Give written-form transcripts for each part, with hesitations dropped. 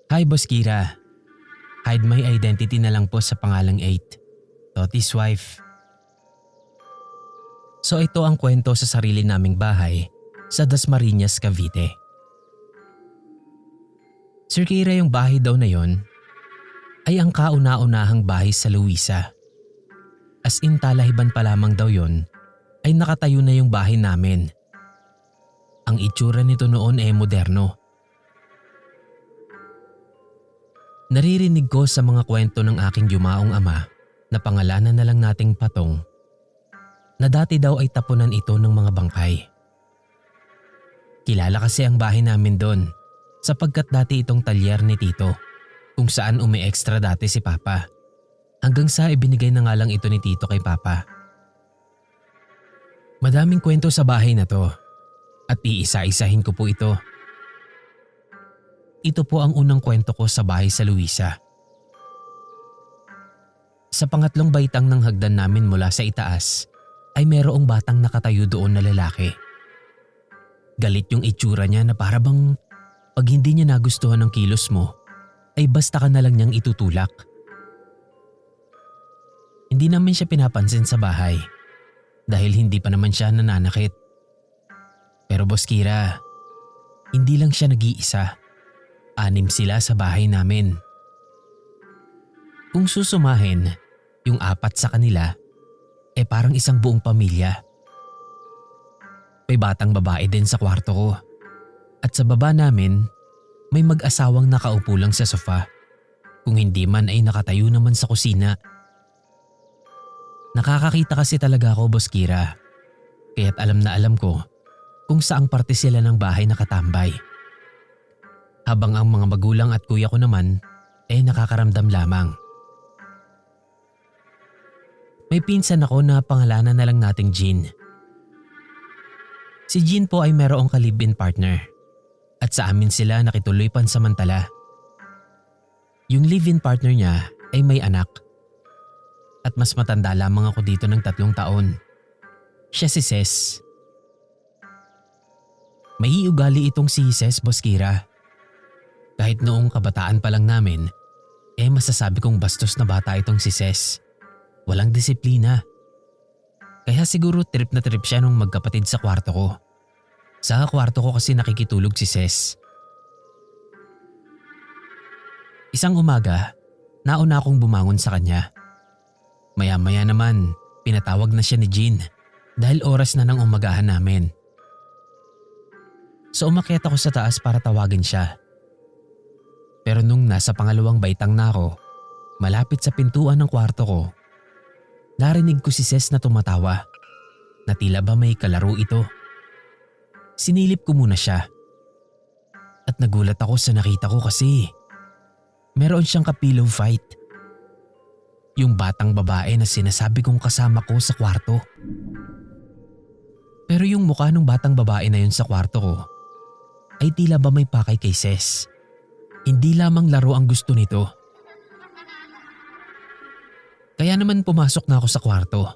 Hi Boss Kira. Hide my identity na lang po sa pangalang 8. Toti's wife. So ito ang kwento sa sarili naming bahay sa Dasmariñas, Cavite. Sir Kira, yung bahay daw na yon ay ang kauna-unahang bahay sa Luisa. As in talahiban pa lamang daw yon ay nakatayo na yung bahay namin. Ang itsura nito noon ay moderno. Naririnig ko sa mga kwento ng aking yumaong ama na pangalanan na lang nating Patong na dati daw ay tapunan ito ng mga bangkay. Kilala kasi ang bahay namin doon sapagkat dati itong talyer ni Tito kung saan umi-extra dati si Papa hanggang sa ibinigay na nga lang ito ni Tito kay Papa. Madaming kwento sa bahay na to at iisa-isahin ko po ito. Ito po ang unang kwento ko sa bahay sa Luisa. Sa pangatlong baitang ng hagdan namin mula sa itaas ay merong batang nakatayo doon na lalaki. Galit yung itsura niya na para bang pag hindi niya nagustuhan ng kilos mo ay basta ka na lang niyang itutulak. Hindi namin siya pinapansin sa bahay dahil hindi pa naman siya nananakit. Pero Boss Kira, hindi lang siya nag-iisa. 6 sila sa bahay namin. Kung susumahin, yung 4 sa kanila, parang isang buong pamilya. May batang babae din sa kwarto ko. At sa baba namin, may mag-asawang nakaupo lang sa sofa. Kung hindi man ay nakatayo naman sa kusina. Nakakakita kasi talaga ako, Boss Kira. Kaya't alam na alam ko kung saang parte sila ng bahay nakatambay. Habang ang mga magulang at kuya ko naman nakakaramdam lamang. May pinsan ako na pangalanan na lang nating Jean. Si Jean po ay merong ka-live-in partner at sa amin sila nakituloy pansamantala. Yung live-in partner niya ay may anak at mas matanda lamang ako dito ng 3 taon. Siya si Ces. May ugali itong si Ces, Boss Kira. Kahit noong kabataan pa lang namin, masasabi kong bastos na bata itong si Ces. Walang disiplina. Kaya siguro trip na trip siya nung magkapatid sa kwarto ko. Sa kwarto ko kasi nakikitulog si Ces. Isang umaga, nauna akong bumangon sa kanya. Maya-maya naman, pinatawag na siya ni Jean dahil oras na ng umagahan namin. So umakyat ako sa taas para tawagin siya. Pero nung nasa pangalawang baitang na ako, malapit sa pintuan ng kwarto ko, narinig ko si Ces na tumatawa, na tila ba may kalaro ito. Sinilip ko muna siya. At nagulat ako sa nakita ko kasi meron siyang ka-pillow fight. Yung batang babae na sinasabi kong kasama ko sa kwarto. Pero yung mukha ng batang babae na yun sa kwarto ko ay tila ba may pakay kay Ces. Hindi lamang laro ang gusto nito. Kaya naman pumasok na ako sa kwarto.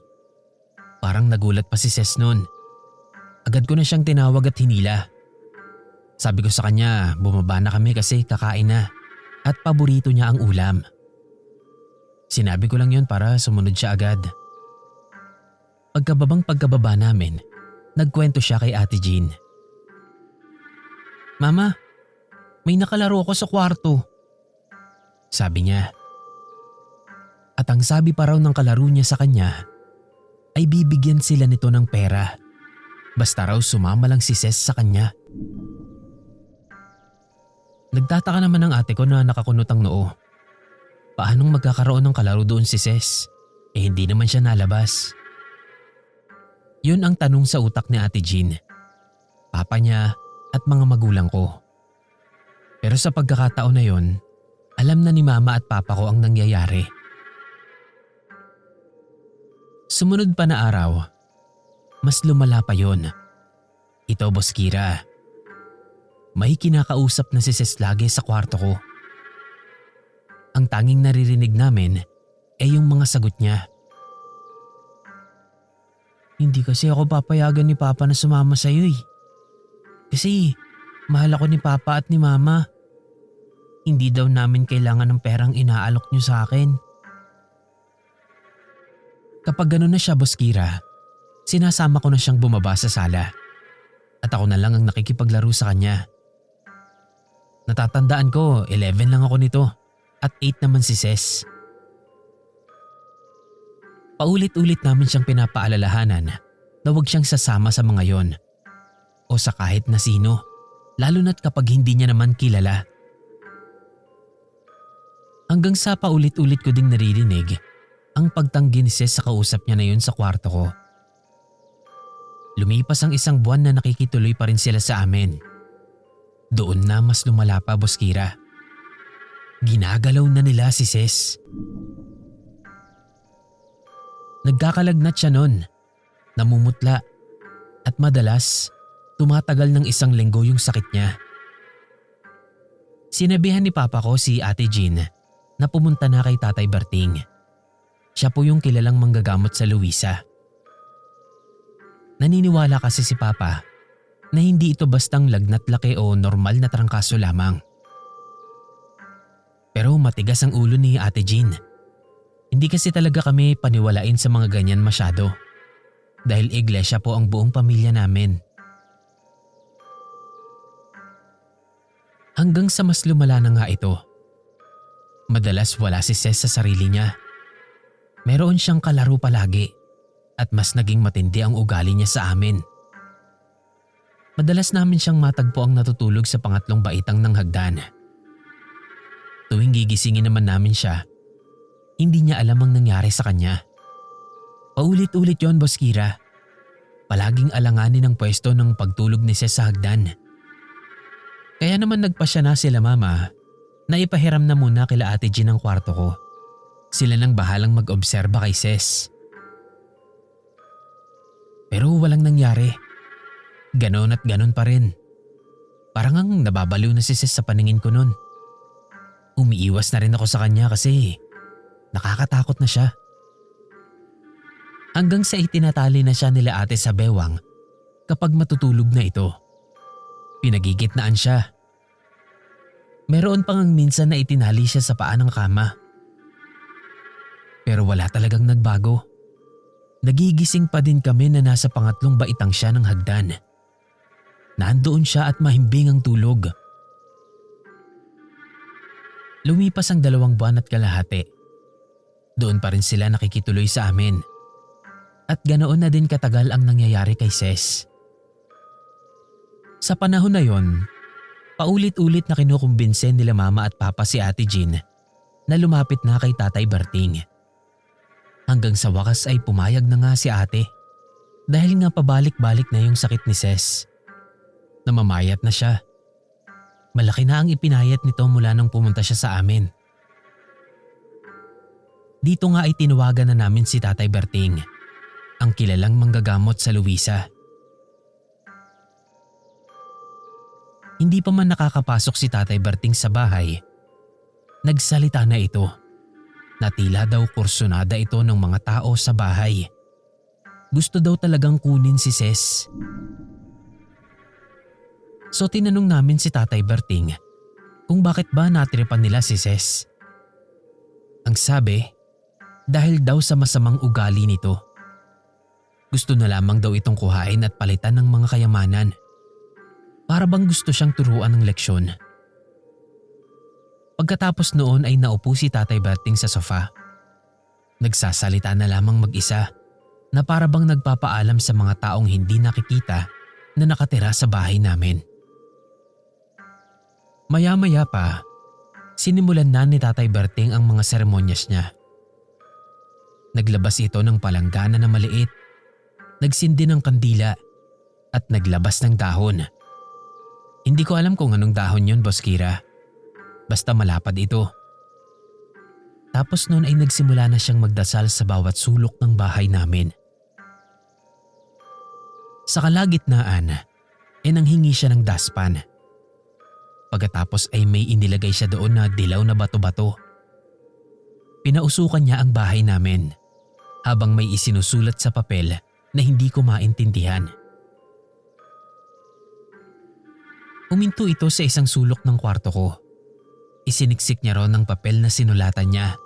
Parang nagulat pa si Ces noon. Agad ko na siyang tinawag at hinila. Sabi ko sa kanya bumaba na kami kasi kakain na at paborito niya ang ulam. Sinabi ko lang yun para sumunod siya agad. Pagkababa namin, nagkwento siya kay Ate Jean. "Mama, may nakalaro ako sa kwarto," sabi niya. At ang sabi pa raw ng kalaro niya sa kanya ay bibigyan sila nito ng pera. Basta raw sumama lang si Ces sa kanya. Nagtataka naman ang ate ko na nakakunot ang noo. Paanong magkakaroon ng kalaro doon si Ces? Hindi naman siya nalabas. Yun ang tanong sa utak ni Ate Jean, papa niya at mga magulang ko. Pero sa pagkakataon na yon, alam na ni mama at papa ko ang nangyayari. Sumunod pa na araw, mas lumala pa yon. Ito, Boss Kira. May kinakausap na si Ces lagi sa kwarto ko. Ang tanging naririnig namin yung mga sagot niya. Hindi kasi ako papayagan ni Papa na sumama sa'yo eh. Kasi mahal ako ni Papa at ni Mama. Hindi daw namin kailangan ng perang inaalok niyo sa akin. Kapag gano'n na siya, Boss Kira, sinasama ko na siyang bumaba sa sala. At ako na lang ang nakikipaglaro sa kanya. Natatandaan ko, 11 lang ako nito at 8 naman si Ses. Paulit-ulit namin siyang pinapaalalahanan na huwag siyang sasama sa mga yon o sa kahit na sino, lalo na't kapag hindi niya naman kilala. Hanggang sa paulit-ulit ko ding naririnig ang pagtanggi ni Ses sa kausap niya na yun sa kwarto ko. Lumipas ang isang buwan na nakikituloy pa rin sila sa amin. Doon na mas lumala pa, Boss Kira. Ginagalaw na nila si Ses. Nagkakalagnat siya nun, namumutla at madalas tumatagal ng 1 linggo yung sakit niya. Sinabihan ni Papa ko si Ate Jean na pumunta na kay Tatay Berting. Siya po yung kilalang manggagamot sa Luisa. Naniniwala kasi si Papa na hindi ito bastang lagnat laki o normal na trangkaso lamang. Pero matigas ang ulo ni Ate Jean. Hindi kasi talaga kami paniwalain sa mga ganyan masyado. Dahil iglesia po ang buong pamilya namin. Hanggang sa mas lumala na nga ito. Madalas wala si Ses sa sarili niya. Meron siyang kalaro palagi at mas naging matindi ang ugali niya sa amin. Madalas namin siyang matagpo ang natutulog sa pangatlong baitang ng hagdan. Tuwing gigisingin naman namin siya, hindi niya alam ang nangyari sa kanya. Paulit-ulit yon, Boss Kira. Palaging alanganin ang pwesto ng pagtulog ni Ses sa hagdan. Kaya naman nagpasya na sila Mama na ipahiram na muna kila Ate Jean ang kwarto ko. Sila nang bahalang mag-obserba kay Ses. Pero walang nangyari. Ganon at ganon pa rin. Parang ang nababaliw na si Ses sa paningin ko nun. Umiiwas na rin ako sa kanya kasi nakakatakot na siya. Hanggang sa itinatali na siya nila ate sa bewang kapag matutulog na ito. Pinagigitnaan siya. Meron pang minsan na itinali siya sa paa ng kama. Pero wala talagang nagbago. Nagigising pa din kami na nasa pangatlong baitang siya ng hagdan. Nandoon siya at mahimbing ang tulog. Lumipas ang 2 buwan at kalahati. Doon pa rin sila nakikituloy sa amin. At ganoon na din katagal ang nangyayari kay Ses. Sa panahon na yon, paulit-ulit na kinukumbinse nila Mama at Papa si Ate Jean na lumapit na kay Tatay Berting. Hanggang sa wakas ay pumayag na nga si ate dahil nga pabalik-balik na yung sakit ni Ses. Namamayat na siya. Malaki na ang ipinayat nito mula nang pumunta siya sa amin. Dito nga ay tinawagan na namin si Tatay Berting, ang kilalang manggagamot sa Luisa. Hindi pa man nakakapasok si Tatay Berting sa bahay, nagsalita na ito na tila daw kursunada ito ng mga tao sa bahay. Gusto daw talagang kunin si Ses. So tinanong namin si Tatay Berting kung bakit ba natripan nila si Ses. Ang sabi, dahil daw sa masamang ugali nito. Gusto na lamang daw itong kuhain at palitan ng mga kayamanan. Para bang gusto siyang turuan ng leksyon. Pagkatapos noon ay naupo si Tatay Berting sa sofa. Nagsasalita na lamang mag-isa na para bang nagpapaalam sa mga taong hindi nakikita na nakatira sa bahay namin. Maya-maya pa, sinimulan na ni Tatay Berting ang mga seremonyas niya. Naglabas ito ng palanggana na maliit, nagsindi ng kandila at naglabas ng dahon. Hindi ko alam kung anong dahon yun, Boss Kira. Basta malapad ito. Tapos noon ay nagsimula na siyang magdasal sa bawat sulok ng bahay namin. Sa kalagitnaan ay nanghingi siya ng daspan. Pagkatapos ay may inilagay siya doon na dilaw na bato-bato. Pinausukan niya ang bahay namin habang may isinusulat sa papel na hindi ko maintindihan. Huminto ito sa isang sulok ng kwarto ko. Isiniksik niya ron ng papel na sinulatan niya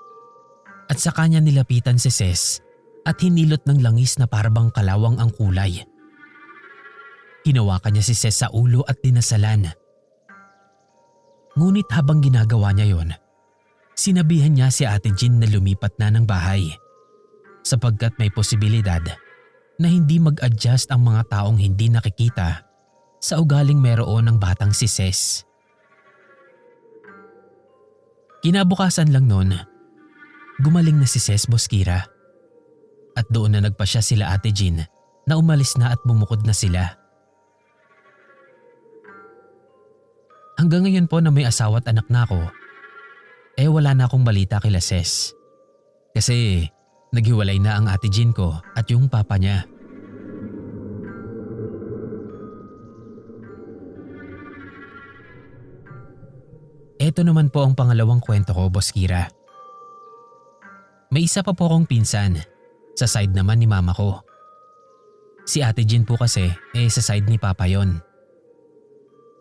at sa kanya nilapitan si Ces at hinilot ng langis na parabang kalawang ang kulay. Hinawakan niya si Ces sa ulo at dinasalan. Ngunit habang ginagawa niya yon, sinabihan niya si Ate Jean na lumipat na ng bahay sapagkat may posibilidad na hindi mag-adjust ang mga taong hindi nakikita sa ugaling meron ng batang si Ces. Kinabukasan lang noon, gumaling na si Ces Bosquira at doon na nagpasya sila Ate Jean na umalis na at bumukod na sila. Hanggang ngayon po na may asawa at anak na ako, wala na akong balita kila Ces. Kasi naghiwalay na ang Ate Jean ko at yung papa niya. Ito naman po ang pangalawang kwento ko, Boss Kira. May isa pa po akong pinsan, sa side naman ni mama ko. Si Ate Jean po kasi sa side ni papa yon.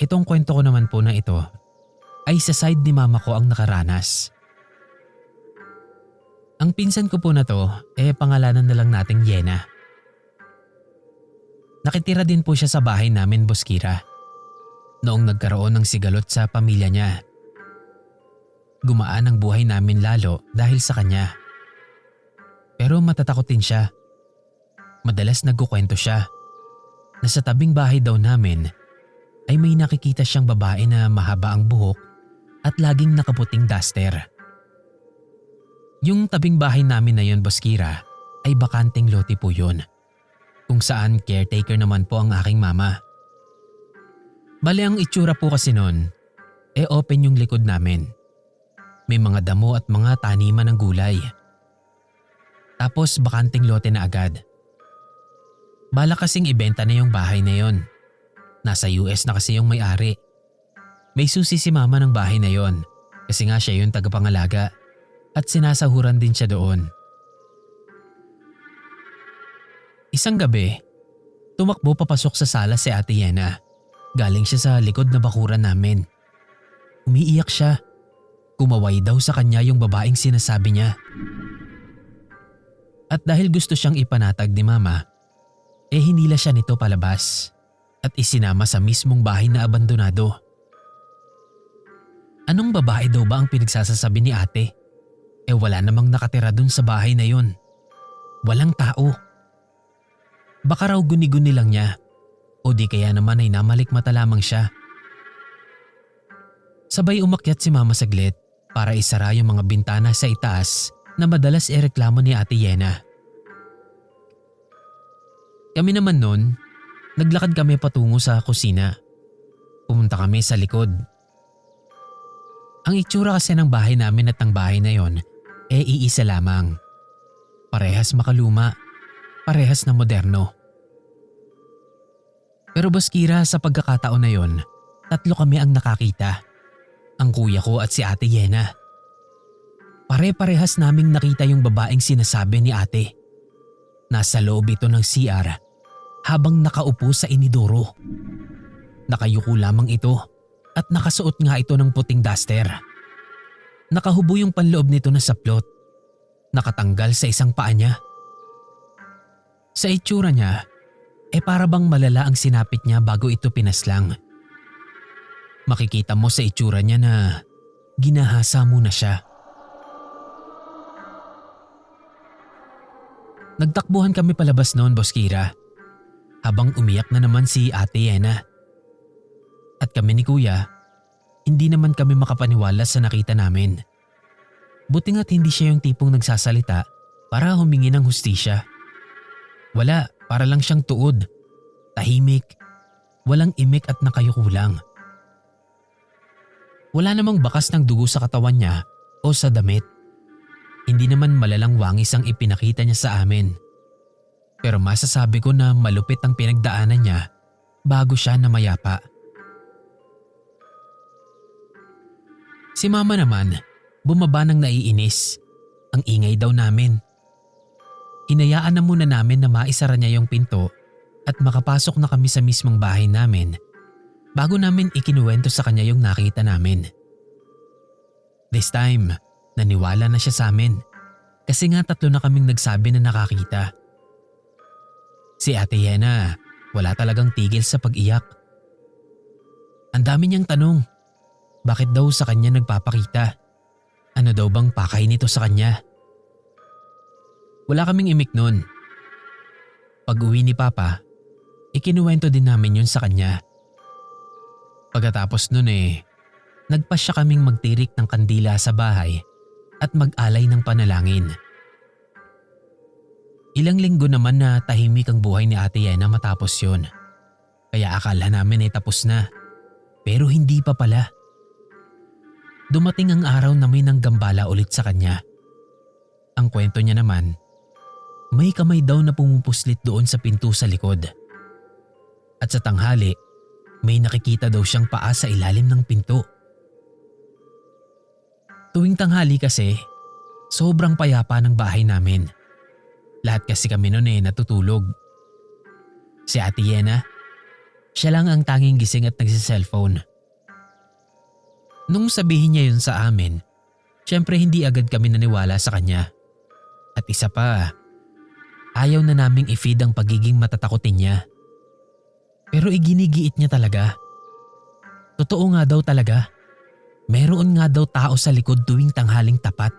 Itong kwento ko naman po na ito ay sa side ni mama ko ang nakaranas. Ang pinsan ko po na to pangalanan na lang nating Yena. Nakitira din po siya sa bahay namin, Boss Kira, noong nagkaroon ng sigalot sa pamilya niya. Gumaan ang buhay namin lalo dahil sa kanya. Pero matatakot din siya. Madalas nagkukwento siya na sa tabing bahay daw namin ay may nakikita siyang babae na mahaba ang buhok at laging nakaputing duster. Yung tabing bahay namin na yun, Boss Kira, ay bakanting lote po yun, kung saan caretaker naman po ang aking mama. Bale ang itsura po kasi nun, open yung likod namin. May mga damo at mga taniman ng gulay. Tapos bakanting lote na agad. Bala kasing ibenta na yung bahay na yon. Nasa US na kasi yung may-ari. May susi si mama ng bahay na yon kasi nga siya yung tagapangalaga at sinasahuran din siya doon. Isang gabi, tumakbo papasok sa sala si Ate Yena. Galing siya sa likod na bakuran namin. Umiiyak siya. Kumaway daw sa kanya yung babaeng sinasabi niya. At dahil gusto siyang ipanatag ni mama, hinila siya nito palabas at isinama sa mismong bahay na abandonado. Anong babae daw ba ang pinagsasasabi ni ate? Wala namang nakatira dun sa bahay na yun. Walang tao. Baka raw guni-guni lang niya o di kaya naman ay namalikmata lamang siya. Sabay umakyat si mama saglit para isara yung mga bintana sa itaas na madalas reklamo ni Ate Yena. Kami naman nun, naglakad kami patungo sa kusina. Pumunta kami sa likod. Ang itsura kasi ng bahay namin at ng bahay na yon iisa lamang. Parehas makaluma, parehas na moderno. Pero Boss Kira, sa pagkakataon na yon, tatlo kami ang nakakita. Ang kuya ko at si Ate Yena. Pare-parehas naming nakita yung babaeng sinasabi ni ate. Nasa loob ito ng CR habang nakaupo sa inidoro. Nakayuko lamang ito at nakasuot nga ito ng puting duster. Nakahubo yung panloob nito na saplot. Nakatanggal sa isang paa niya. Sa itsura niya, para bang malala ang sinapit niya bago ito pinaslang. Makikita mo sa itsura niya na ginahasa muna siya. Nagtakbuhan kami palabas noon, Boss Kira, habang umiyak na naman si Ate Yena. At kami ni Kuya, hindi naman kami makapaniwala sa nakita namin. Buti nga't hindi siya yung tipong nagsasalita para humingi ng hustisya. Wala, para lang siyang tuod, tahimik, walang imik at nakayuko lang. Wala namang bakas ng dugo sa katawan niya o sa damit. Hindi naman malalang wangis ang ipinakita niya sa amin. Pero masasabi ko na malupit ang pinagdaanan niya bago siya namayapa. Si mama naman, bumaba ng naiinis Ang ingay daw namin. Hinayaan na muna namin na maisara niya yung pinto at makapasok na kami sa mismong bahay namin bago namin ikinuwento sa kanya yung nakita namin. This time, naniwala na siya sa amin kasi nga 3 na kaming nagsabi na nakakita. Si Ate Yena, wala talagang tigil sa pag-iyak. Ang dami niyang tanong, bakit daw sa kanya nagpapakita? Ano daw bang pakay nito sa kanya? Wala kaming imik nun. Pag uwi ni Papa, ikinuwento din namin yun sa kanya. Pagkatapos nun nagpasya kaming magtirik ng kandila sa bahay at mag-alay ng panalangin. Ilang linggo naman na tahimik ang buhay ni Ate Yena matapos yun. Kaya akala namin tapos na. Pero hindi pa pala. Dumating ang araw na may nanggambala ulit sa kanya. Ang kwento niya naman, may kamay daw na pumupuslit doon sa pinto sa likod. At sa tanghali, may nakikita daw siyang paa sa ilalim ng pinto. Tuwing tanghali kasi, sobrang payapa ng bahay namin. Lahat kasi kami noon natutulog. Si Ate Yena, siya lang ang tanging gising at nagsiselfone. Nung sabihin niya yun sa amin, syempre hindi agad kami naniwala sa kanya. At isa pa, ayaw na naming i-feed ang pagiging matatakotin niya. Pero iginigiit niya talaga. Totoo nga daw talaga. Meron nga daw tao sa likod tuwing tanghaling tapat.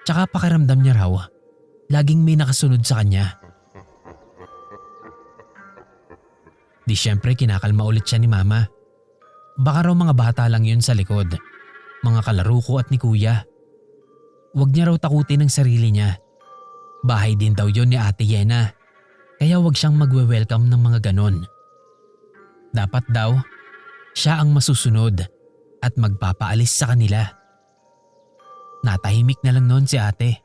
Tsaka pakiramdam niya raw, laging may nakasunod sa kanya. Di syempre kinakalma ulit siya ni Mama. Baka raw mga bata lang yun sa likod, mga kalaro ko at ni Kuya. Huwag niya raw takutin ang sarili niya. Bahay din daw yun ni Ate Yena, kaya huwag siyang magwe-welcome ng mga ganon. Dapat daw, siya ang masusunod at magpapaalis sa kanila. Natahimik na lang noon si Ate.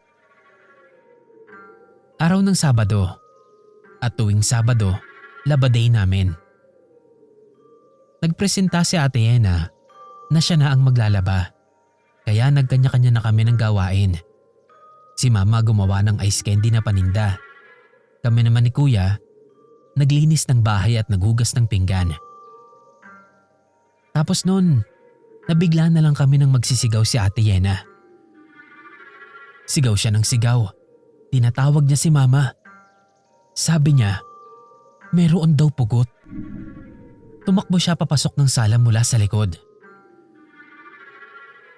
Araw ng Sabado, at tuwing Sabado, labaday namin. Nagpresenta si Ate Yena na siya na ang maglalaba, kaya nagkanya-kanya na kami ng gawain. Si Mama gumawa ng ice candy na paninda. Kami naman ni Kuya, naglinis ng bahay at naghugas ng pinggan. Tapos noon, nabigla na lang kami nang magsisigaw si Ate Yena. Sigaw siya ng sigaw. Tinatawag niya si Mama. Sabi niya, meron daw pugot. Tumakbo siya papasok ng sala mula sa likod.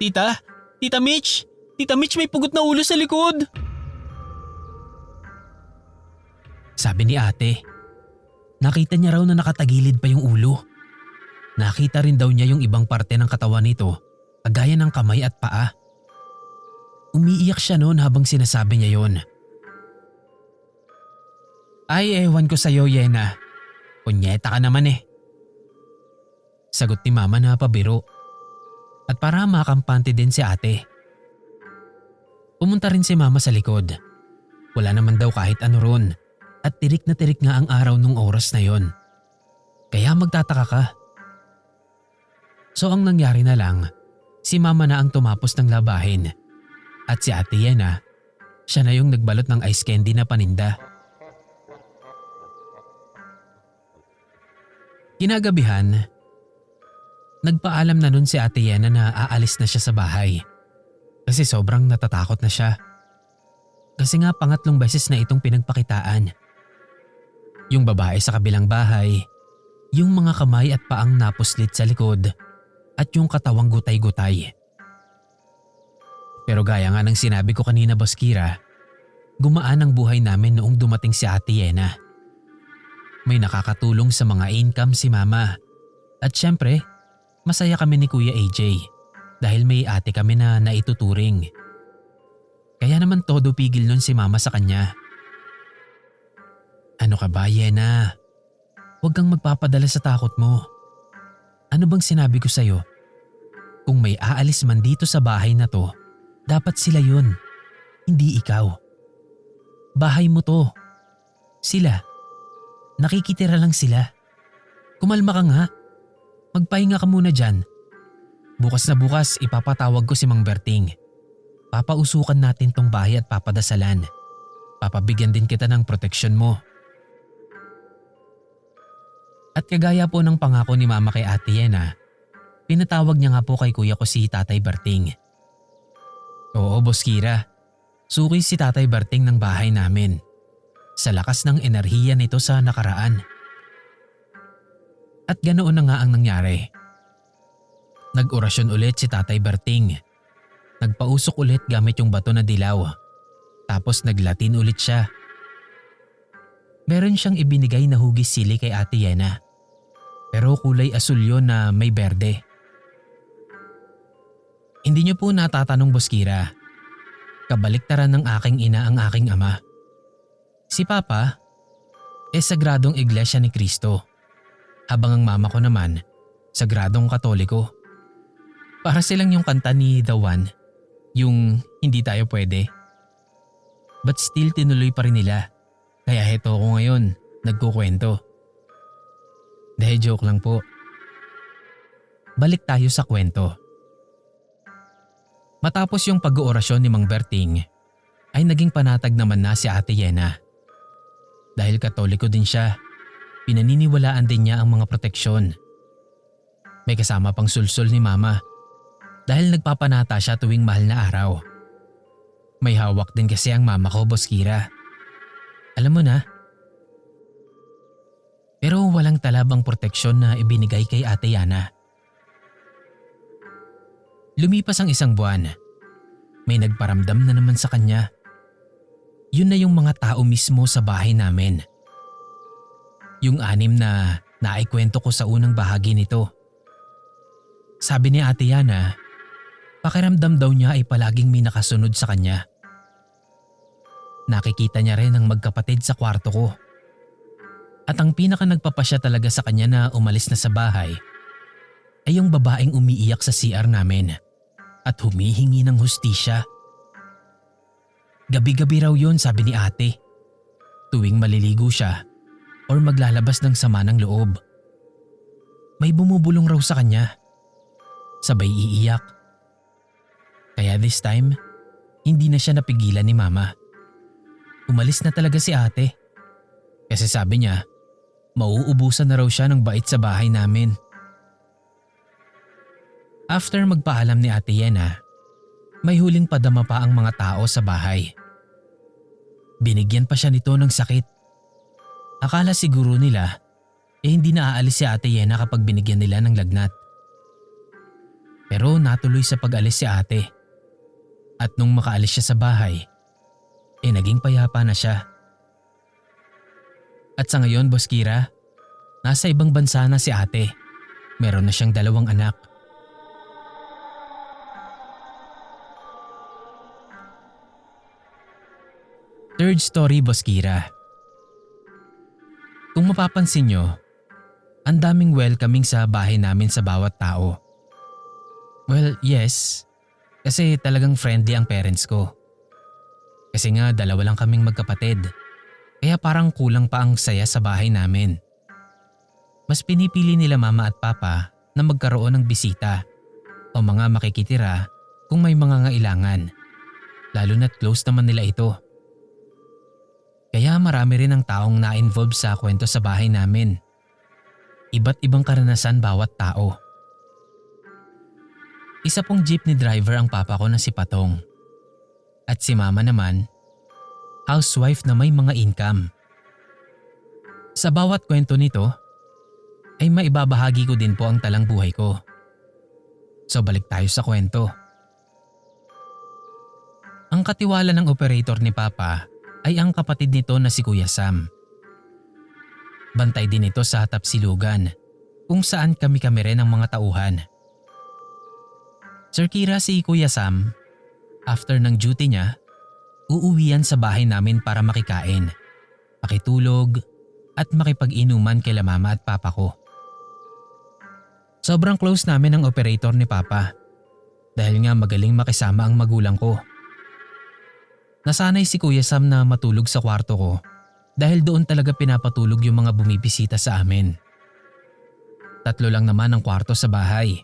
Tita! Tita Mitch! Tita Mitch, may pugot na ulo sa likod! Sabi ni Ate. Nakita niya raw na nakatagilid pa yung ulo. Nakita rin daw niya yung ibang parte ng katawan nito, kagaya ng kamay at paa. Umiiyak siya noon habang sinasabi niya yon. Ay, ewan ko sa'yo, Yena. Punyeta ka naman Sagot ni Mama na pabiro. At para makampante din si Ate. Pumunta rin si Mama sa likod. Wala naman daw kahit ano ron. At tirik na tirik nga ang araw nung oras na yon. Kaya magtataka ka. So ang nangyari na lang, si Mama na ang tumapos ng labahin. At si Ate Yena, siya na yung nagbalot ng ice candy na paninda. Kinagabihan, nagpaalam na nun si Ate Yena na aalis na siya sa bahay. Kasi sobrang natatakot na siya. Kasi nga pangatlong beses na itong pinagpakitaan. Yung babae sa kabilang bahay, yung mga kamay at paang napuslit sa likod, at yung katawang gutay-gutay. Pero gaya nga ng sinabi ko kanina, Boss Kira, gumaan ang buhay namin noong dumating si Ate Yena. May nakakatulong sa mga income si Mama. At syempre, masaya kami ni Kuya AJ dahil may ate kami na naituturing. Kaya naman todo pigil nun si Mama sa kanya. Ano ka ba, Yena? Huwag kang magpapadala sa takot mo. Ano bang sinabi ko sa'yo? Kung may aalis man dito sa bahay na to, dapat sila yun, hindi ikaw. Bahay mo to. Sila. Nakikitira lang sila. Kumalma ka nga. Magpahinga ka muna dyan. Bukas na bukas ipapatawag ko si Mang Berting. Papausukan natin tong bahay at papadasalan. Papabigyan din kita ng proteksyon mo. At kagaya po ng pangako ni Mama kay Ate Yena, pinatawag niya nga po kay kuya ko si Tatay Berting. Oo, Boss Kira. Suki si Tatay Berting ng bahay namin. Sa lakas ng enerhiya nito sa nakaraan. At ganoon na nga ang nangyari. Nag-orasyon ulit si Tatay Berting. Nagpausok ulit gamit yung bato na dilaw. Tapos naglatin ulit siya. Meron siyang ibinigay na hugis sili kay Ate Yena. Pero kulay asul yun na may berde. Hindi niyo po natatanong, Boss Kira. Kabaliktaran ng aking ina ang aking ama. Si Papa, sagradong iglesia ni Kristo. Habang ang mama ko naman, sagradong Katoliko. Para silang yung kanta ni The One, yung hindi tayo pwede. But still tinuloy pa rin nila. Kaya heto ko ngayon, nagkukwento. Dahil joke lang po. Balik tayo sa kwento. Matapos yung pag-oorasyon ni Mang Berting, ay naging panatag naman na si Ate Yena. Dahil Katoliko din siya, pinaniniwalaan din niya ang mga proteksyon. May kasama pang sulsul ni Mama dahil nagpapanata siya tuwing mahal na araw. May hawak din kasi ang mama ko, Boss Kira. Alam mo na. Pero walang talabang proteksyon na ibinigay kay Ate Yana. Lumipas ang isang buwan. May nagparamdam na naman sa kanya. Yun na yung mga tao mismo sa bahay namin. Yung 6 na naikwento ko sa unang bahagi nito. Sabi ni Ate Yana, pakiramdam daw niya ay palaging may nakasunod sa kanya. Nakikita niya rin ang magkapatid sa kwarto ko. At ang pinaka nagpapasya talaga sa kanya na umalis na sa bahay ay yung babaeng umiiyak sa CR namin at humihingi ng hustisya. Gabi-gabi raw yun, sabi ni ate. Tuwing maliligo siya or maglalabas ng sama ng loob. May bumubulong raw sa kanya. Sabay iiyak. Kaya this time, hindi na siya napigilan ni Mama. Umalis na talaga si ate. Kasi sabi niya, mauubusan na raw siya ng bait sa bahay namin. After magpaalam ni Ate Yena, may huling padama pa ang mga tao sa bahay. Binigyan pa siya nito ng sakit. Akala siguro nila, hindi na aalis si Ate Yena kapag binigyan nila ng lagnat. Pero natuloy sa pag-alis si ate. At nung makaalis siya sa bahay, naging payapa na siya. At sa ngayon, Boss Kira, nasa ibang bansa na si ate. Meron na siyang 2 anak. Third story, Boss Kira. Kung mapapansin nyo, ang daming welcoming sa bahay namin sa bawat tao. Well, yes. Kasi talagang friendly ang parents ko. Kasi nga 2 lang kaming magkapatid. Kaya parang kulang pa ang saya sa bahay namin. Mas pinipili nila Mama at Papa na magkaroon ng bisita o mga makikitira kung may mga ngailangan. Lalo na't close naman nila ito. Kaya marami rin ang taong na-involve sa kwento sa bahay namin. Iba't ibang karanasan bawat tao. Isa pong jeepney driver ang papa ko na si Patong. At si Mama naman, housewife na may mga income. Sa bawat kwento nito, ay maibabahagi ko din po ang talang buhay ko. So balik tayo sa kwento. Ang katiwala ng operator ni Papa ay ang kapatid nito na si Kuya Sam. Bantay din ito sa Tapsilugan, kung saan kami-kami rin ang mga tauhan. Sir Kira, si Kuya Sam, after ng duty niya, uuwian sa bahay namin para makikain, makitulog at makipag-inuman kila Mama at Papa ko. Sobrang close namin ang operator ni Papa dahil nga magaling makisama ang magulang ko. Nasanay si Kuya Sam na matulog sa kwarto ko dahil doon talaga pinapatulog yung mga bumibisita sa amin. 3 lang naman ang kwarto sa bahay.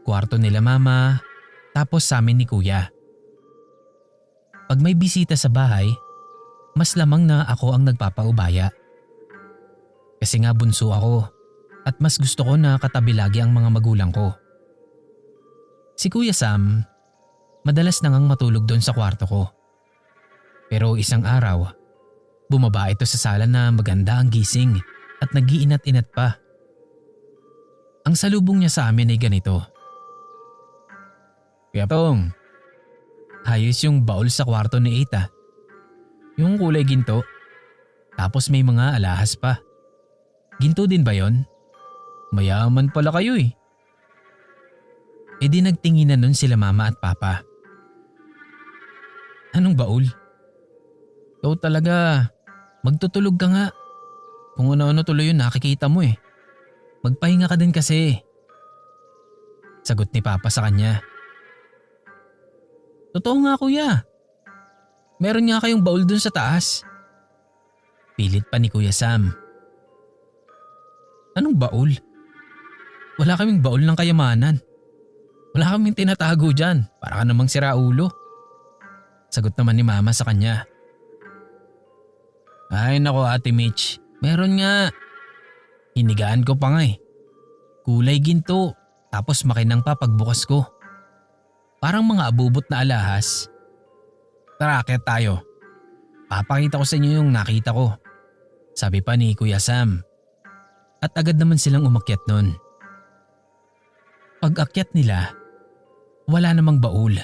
Kwarto nila Mama, tapos sa amin ni Kuya. Pag may bisita sa bahay, mas lamang na ako ang nagpapaubaya. Kasi nga bunso ako at mas gusto ko na katabi lagi ang mga magulang ko. Si Kuya Sam, madalas nangang matulog doon sa kwarto ko. Pero isang araw, bumaba ito sa sala na maganda ang gising at nag-iinat-inat pa. Ang salubong niya sa amin ay ganito. Kuya Tong, ayos yung baul sa kwarto ni Eta. Yung kulay ginto, tapos may mga alahas pa. Ginto din ba yon? Mayaman pala kayo eh. E di nagtinginan nun sila mama at papa. Anong baul? Ikaw talaga, magtutulog ka nga. Kung ano-ano tuloy yun nakikita mo eh. Magpahinga ka din kasi. Sagot ni papa sa kanya. Totoo nga kuya. Meron nga kayong baul dun sa taas. Pilit pa ni Kuya Sam. Anong baul? Wala kaming baul ng kayamanan. Wala kaming tinatago dyan. Para ka namang siraulo. Sagot naman ni mama sa kanya. Ay nako Ate Mitch, meron nga. Hinigaan ko pa nga eh. Kulay ginto, tapos makinang pa pagbukas ko. Parang mga abubot na alahas. Tara, akyat tayo. Papakita ko sa inyo yung nakita ko. Sabi pa ni Kuya Sam. At agad naman silang umakyat nun. Pag-akyat nila, wala namang baul.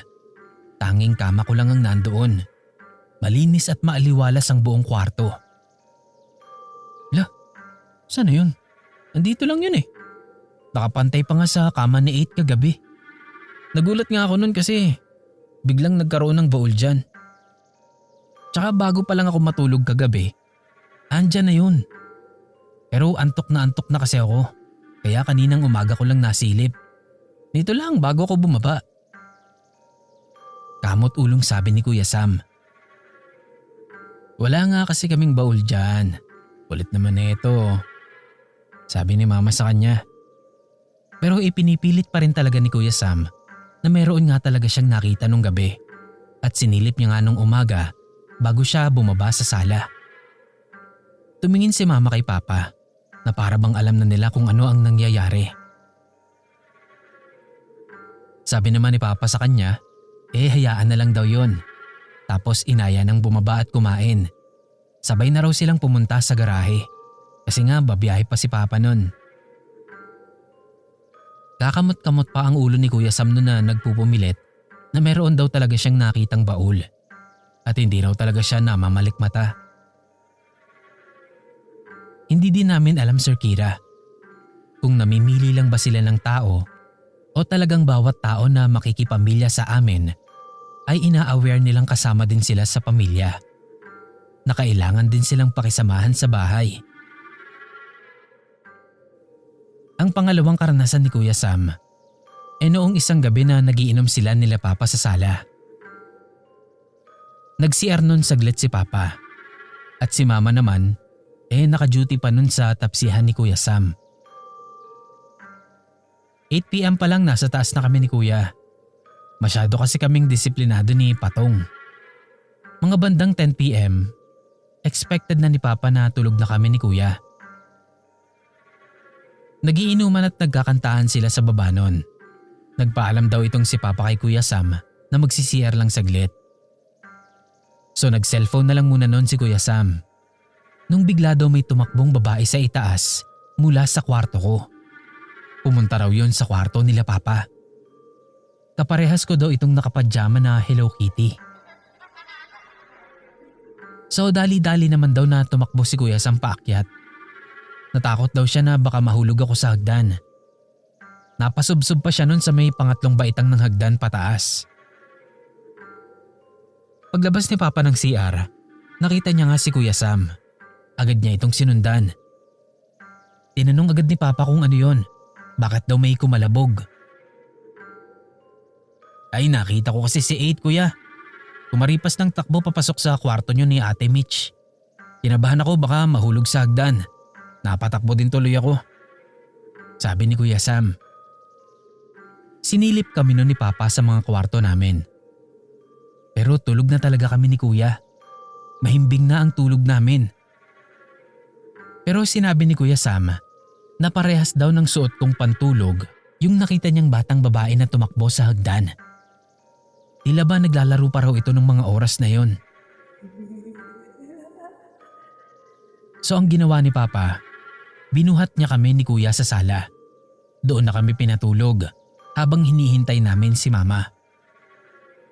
Tanging kama ko lang ang nandoon. Malinis at maaliwalas ang buong kwarto. La, sana yun? Nandito lang yun eh. Nakapantay pa nga sa kama ni 8 kagabi. Nagulat nga ako nun kasi biglang nagkaroon ng baul dyan. Tsaka bago pa lang ako matulog kagabi, andyan na yun. Pero antok na kasi ako. Kaya kaninang umaga ko lang nasilip. Nito lang bago ako bumaba. Kamot ulong sabi ni Kuya Sam. Wala nga kasi kaming baul dyan. Kulit naman ito. Sabi ni mama sa kanya. Pero ipinipilit pa rin talaga ni Kuya Sam na meron nga talaga siyang nakita nung gabi. At sinilip niya nga nung umaga bago siya bumaba sa sala. Tumingin si mama kay papa na para bang alam na nila kung ano ang nangyayari. Sabi naman ni papa sa kanya, hayaan na lang daw yon. Tapos inaya nang bumaba at kumain. Sabay na raw silang pumunta sa garahe. Kasi nga babiyahe pa si papa nun. Kakamot-kamot pa ang ulo ni Kuya Sam nun na nagpupumilit na meron daw talaga siyang nakitang baul. At hindi raw talaga siya namamalik mata. Hindi din namin alam Sir Kira kung namimili lang ba sila ng tao o talagang bawat tao na makikipamilya sa amin ay ina-aware nilang kasama din sila sa pamilya na kailangan din silang pakisamahan sa bahay. Ang pangalawang karanasan ni Kuya Sam noong isang gabi na nagiinom sila nila papa sa sala. Nag-CR nun saglit si papa at si mama naman naka-duty pa nun sa tapsihan ni Kuya Sam. 8 PM pa lang nasa taas na kami ni Kuya. Masyado kasi kaming disiplinado ni Patong. Mga bandang 10 PM, expected na ni Papa na tulog na kami ni Kuya. Nagiinuman at nagkakantahan sila sa baba nun. Nagpaalam daw itong si Papa kay Kuya Sam na magsi-CR lang saglit. So nag-cellphone na lang muna nun si Kuya Sam. Nung bigla daw may tumakbong babae sa itaas mula sa kwarto ko. Pumunta raw yun sa kwarto nila Papa. Kaparehas ko daw itong nakapadyama na Hello Kitty. So dali-dali naman daw na tumakbo si Kuya Sam paakyat. Natakot daw siya na baka mahulog ako sa hagdan. Napasubsob pa siya nun sa may pangatlong baitang ng hagdan pataas. Paglabas ni Papa ng CR, nakita niya nga si Kuya Sam. Agad niya itong sinundan. Tinanong agad ni Papa kung ano yon. Bakit daw may kumalabog? Ay nakita ko kasi si 8 kuya. Kumaripas ng takbo papasok sa kwarto niyo ni Ate Mitch. Kinabahan ako baka mahulog sa hagdan. Napatakbo din tuloy ako. Sabi ni Kuya Sam. Sinilip kami nun ni Papa sa mga kwarto namin. Pero tulog na talaga kami ni Kuya. Mahimbing na ang tulog namin. Pero sinabi ni Kuya Sam na parehas daw ng suot kong pantulog yung nakita niyang batang babae na tumakbo sa hagdan. Tila ba naglalaro pa raw ito ng mga oras na yon. So ang ginawa ni Papa, binuhat niya kami ni Kuya sa sala. Doon na kami pinatulog habang hinihintay namin si Mama.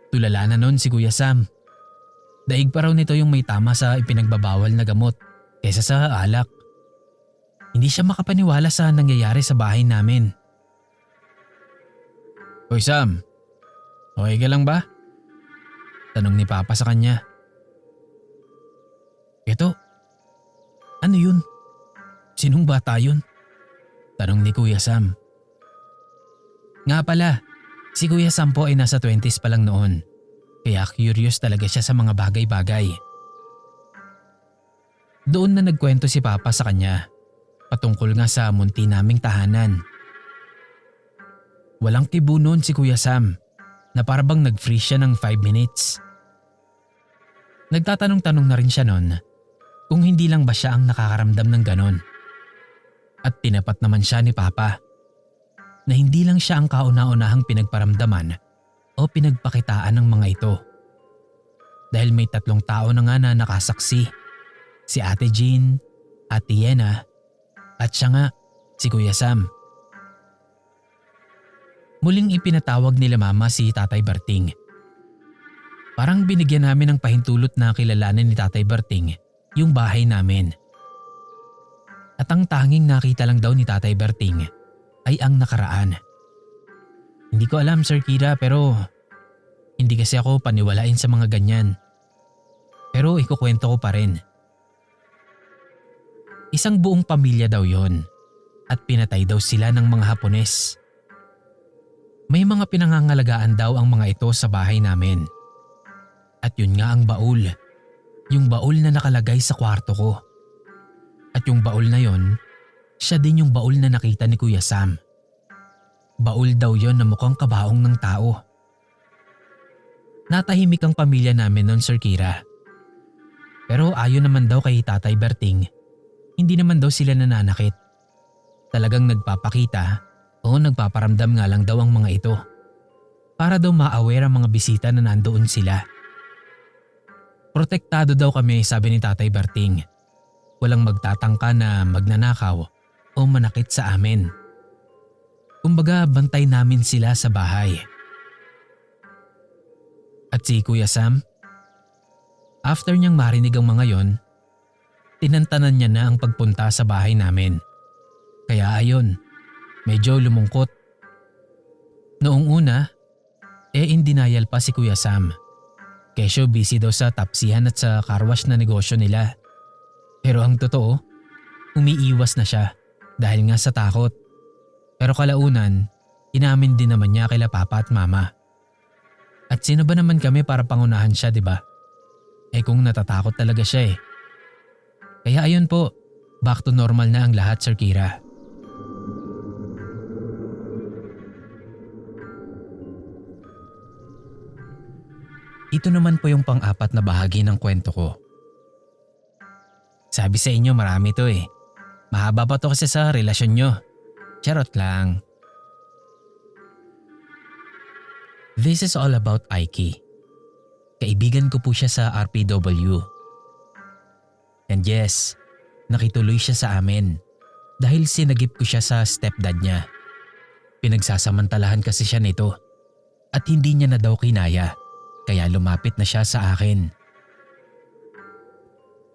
Tulala na nun si Kuya Sam. Daig pa raw nito yung may tama sa ipinagbabawal na gamot kaysa sa alak. Hindi siya makapaniwala sa nangyayari sa bahay namin. Hoy Sam, okay ka lang ba? Tanong ni Papa sa kanya. Ito, ano yun? Sinong bata yun? Tanong ni Kuya Sam. Nga pala, si Kuya Sam po ay nasa 20s pa lang noon. Kaya curious talaga siya sa mga bagay-bagay. Doon na nagkwento si Papa sa kanya, patungkol nga sa munti naming tahanan. Walang kibo noon si Kuya Sam, na parabang nag-freeze siya ng 5 minutes. Nagtatanong-tanong na rin siya noon kung hindi lang ba siya ang nakakaramdam ng ganon. At tinapat naman siya ni Papa na hindi lang siya ang kauna-unahang pinagparamdaman o pinagpakitaan ng mga ito. Dahil may 3 tao na nga na nakasaksi, si Ate Jean, Ate Yena, at siya nga, si Kuya Sam. Muling ipinatawag nila Mama si Tatay Berting. Parang binigyan namin ng pahintulot na kilalanin ni Tatay Berting yung bahay namin. At ang tanging nakita lang daw ni Tatay Berting ay ang nakaraan. Hindi ko alam Sir Kira, pero hindi kasi ako paniwalain sa mga ganyan. Pero ikukwento ko pa rin. Isang buong pamilya daw yon at pinatay daw sila ng mga Hapones. May mga pinangangalagaan daw ang mga ito sa bahay namin. At yun nga ang baul. Yung baul na nakalagay sa kwarto ko. At yung baul na yon, siya din yung baul na nakita ni Kuya Sam. Baul daw yon na mukhang kabaong ng tao. Natahimik ang pamilya namin noon Sir Kira. Pero ayon naman daw kay Tatay Berting, hindi naman daw sila nananakit. Talagang nagpapakita o nagpaparamdam nga lang daw ang mga ito. Para daw ma-aware ang mga bisita na nandoon sila. Protektado daw kami, sabi ni Tatay Berting. Walang magtatangka na magnanakaw o manakit sa amin. Kumbaga bantay namin sila sa bahay. At si Kuya Sam, after niyang marinig ang mga yon, tinantanan niya na ang pagpunta sa bahay namin. Kaya ayon, medyo lumungkot. Noong una, in denial pa si Kuya Sam. Kesyo busy daw sa tapsihan at sa car wash na negosyo nila. Pero ang totoo, umiiwas na siya dahil nga sa takot. Pero kalaunan, inamin din naman niya kila Papa at Mama. At sino ba naman kami para pangunahan siya, di ba? Kung natatakot talaga siya . Kaya ayun po, back to normal na ang lahat, Sir Kira. Ito naman po yung pang-apat na bahagi ng kwento ko. Sabi sa inyo marami to . Mahaba pa to kasi sa relasyon nyo. Charot lang. This is all about Aiki. Kaibigan ko po siya sa RPW. And yes, nakituloy siya sa amin dahil sinagip ko siya sa stepdad niya. Pinagsasamantalahan kasi siya nito at hindi niya na daw kinaya kaya lumapit na siya sa akin.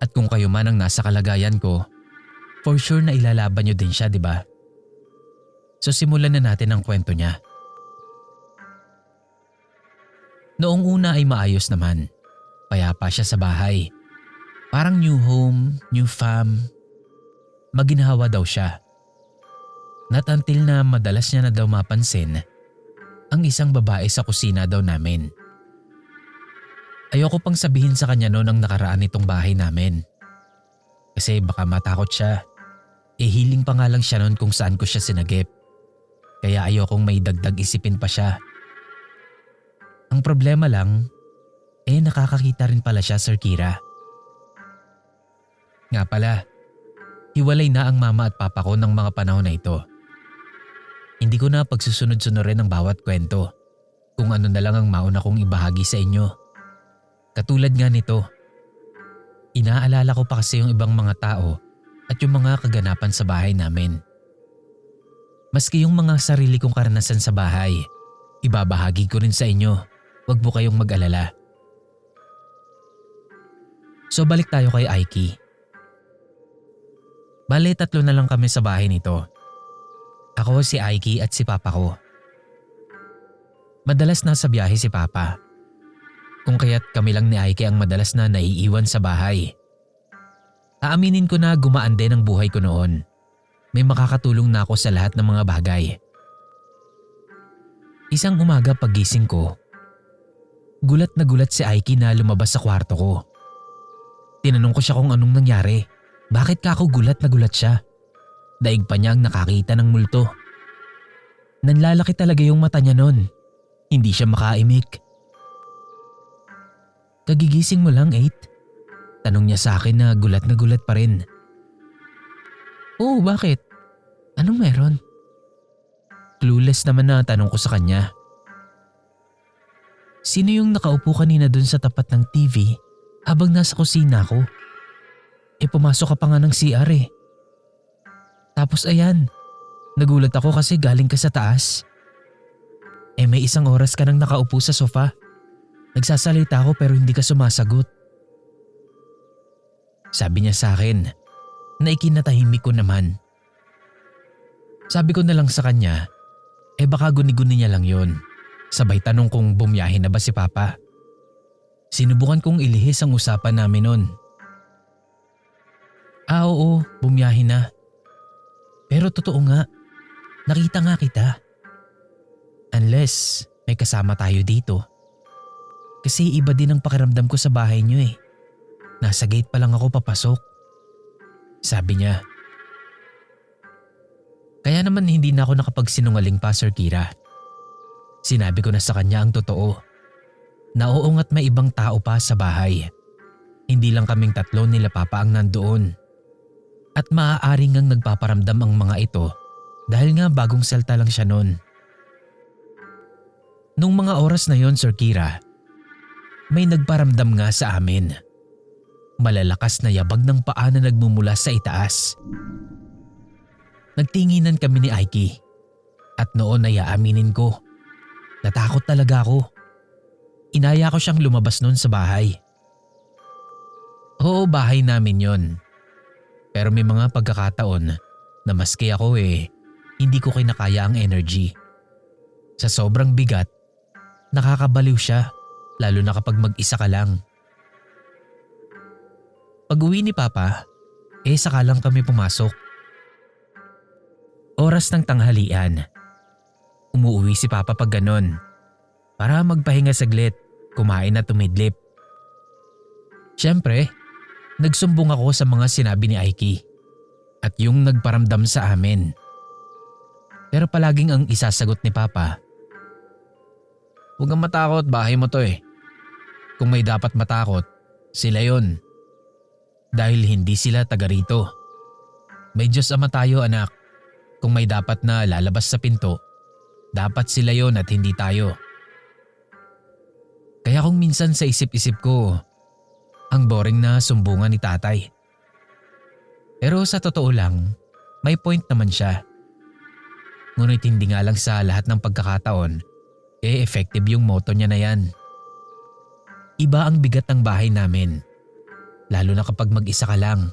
At kung kayo man ang nasa kalagayan ko, for sure na ilalaban niyo din siya, di ba? So simulan na natin ang kwento niya. Noong una ay maayos naman. Payapa siya sa bahay. Parang new home, new fam. Maginhawa daw siya. Not until na madalas niya na daw mapansin ang isang babae sa kusina daw namin. Ayoko pang sabihin sa kanya noon ang nakaraan nitong bahay namin. Kasi baka matakot siya. Hiling pa nga lang siya noon kung saan ko siya sinagip. Kaya ayokong may dagdag isipin pa siya. Ang problema lang, nakakakita rin pala siya, Sir Kira. Nga pala, hiwalay na ang mama at papa ko ng mga panahon na ito. Hindi ko na pagsusunod-sunurin ang bawat kwento kung ano na lang ang mauna kong ibahagi sa inyo. Katulad nga nito, inaalala ko pa kasi yung ibang mga tao at yung mga kaganapan sa bahay namin. Maski yung mga sarili kong karanasan sa bahay, ibabahagi ko rin sa inyo. Huwag po kayong mag-alala. So balik tayo kay Aiki. Bale, 3 na lang kami sa bahay nito. Ako, si Aiki at si papa ko. Madalas nasa biyahe si papa. Kung kaya't kami lang ni Aiki ang madalas na naiiwan sa bahay. Aaminin ko na gumaan din ang buhay ko noon. May makakatulong na ako sa lahat ng mga bagay. Isang umaga paggising ko, gulat na gulat si Aiki na lumabas sa kwarto ko. Tinanong ko siya kung anong nangyari. Bakit ka ako gulat na gulat siya? Daig pa niya ang nakakita ng multo. Nanlalaki talaga yung mata niya nun. Hindi siya makaimik. Kagigising mo lang, 8? Tanong niya sa akin na gulat pa rin. Oo, bakit? Anong meron? Clueless naman na tanong ko sa kanya. Sino yung nakaupo kanina dun sa tapat ng TV habang nasa kusina ko? Pumasok ka pa nga ng CR eh. Tapos ayan, nagulat ako kasi galing ka sa taas. May 1 oras ka nang nakaupo sa sofa. Nagsasalita ako pero hindi ka sumasagot. Sabi niya sa akin na ikinatahimik ko naman. Sabi ko na lang sa kanya, baka guni-guni niya lang yon. Sabay tanong kung bumiyahe na ba si Papa. Sinubukan kong ilihis ang usapan namin nun. Oo, bumiyahe na. Pero totoo nga, nakita nga kita. Unless may kasama tayo dito. Kasi iba din ang pakiramdam ko sa bahay niyo eh. Nasa gate pa lang ako papasok. Sabi niya. Kaya naman hindi na ako nakapagsinungaling pa, Sir Kira. Sinabi ko na sa kanya ang totoo. Na oo nga't may ibang tao pa sa bahay. Hindi lang kaming 3 nila Papa ang nandoon. At maaari ngang nagpaparamdam ang mga ito dahil nga bagong selta lang siya noon. Nung mga oras na yon, Sir Kira, may nagparamdam nga sa amin. Malalakas na yabag ng paa na nagmumula sa itaas. Nagtinginan kami ni Aiki at noon ay aaminin ko, natakot talaga ako. Inaya ko siyang lumabas noon sa bahay. Oo, bahay namin yon. Pero may mga pagkakataon na maski ako hindi ko kinakaya ang energy. Sa sobrang bigat, nakakabaliw siya lalo na kapag mag-isa ka lang. Pag-uwi ni Papa, saka lang kami pumasok. Oras ng tanghalian. Umuwi si Papa pag ganon para magpahinga saglit, kumain at tumidlip. Siyempre, nagsumbong ako sa mga sinabi ni Aiki at yung nagparamdam sa amin. Pero palaging ang isasagot ni Papa, "Huwag kang matakot, bahay mo to eh. Kung may dapat matakot, sila yon. Dahil hindi sila taga rito. May Diyos Ama tayo, anak. Kung may dapat na lalabas sa pinto, dapat sila yon at hindi tayo." Kaya kung minsan sa isip-isip ko, ang boring na sumbungan ni tatay. Pero sa totoo lang, may point naman siya. Ngunit hindi nga lang sa lahat ng pagkakataon, effective yung motto niya na yan. Iba ang bigat ng bahay namin, lalo na kapag mag-isa ka lang.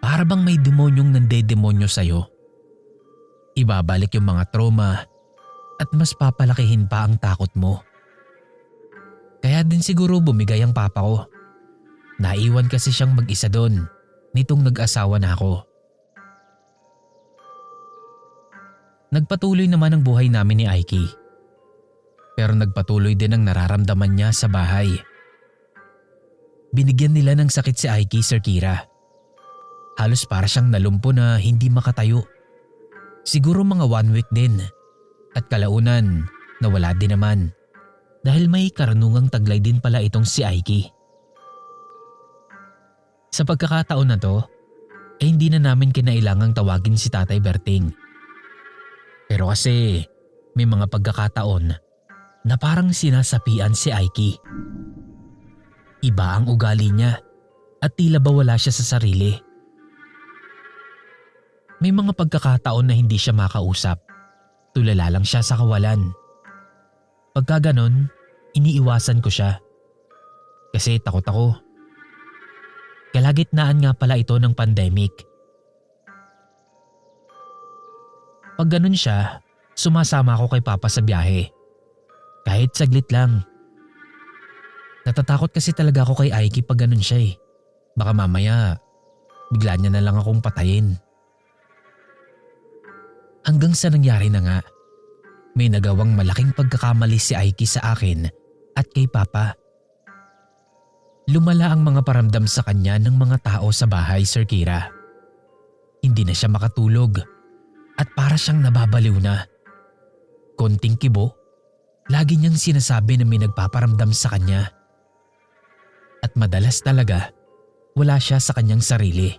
Para bang may demonyong nandedemonyo sa'yo. Ibabalik yung mga trauma at mas papalakihin pa ang takot mo. Kaya din siguro bumigay ang papa ko. Naiwan kasi siyang mag-isa doon nitong nag-asawa na ako. Nagpatuloy naman ang buhay namin ni Aiki. Pero nagpatuloy din ang nararamdaman niya sa bahay. Binigyan nila ng sakit si Aiki, Sir Kira. Halos para siyang nalumpo na hindi makatayo. Siguro mga 1 week din. At kalaunan, nawala din naman. dahil may karunungang taglay din pala itong si Aiki. Sa pagkakataon na to, hindi na namin kinailangang tawagin si Tatay Berting. Pero kasi may mga pagkakataon na parang sinasapian si Aiki. Iba ang ugali niya at tila ba wala siya sa sarili. May mga pagkakataon na hindi siya makausap. Tulala lang siya sa kawalan. Pagka ganon, iniiwasan ko siya. Kasi takot ako. Kalagitnaan nga pala ito ng pandemic. Pag ganon siya, sumasama ako kay Papa sa biyahe. Kahit saglit lang. Natatakot kasi talaga ako kay Aiki pag ganon siya eh. Baka mamaya, bigla niya na lang akong patayin. Hanggang sa nangyari na nga, may nagawang malaking pagkakamali si Aiki sa akin at kay Papa. Lumala ang mga paramdam sa kanya ng mga tao sa bahay, Sir Kira. Hindi na siya makatulog at para siyang nababaliw na. Konting kibo, lagi niyang sinasabi na may nagpaparamdam sa kanya. At madalas talaga, wala siya sa kanyang sarili.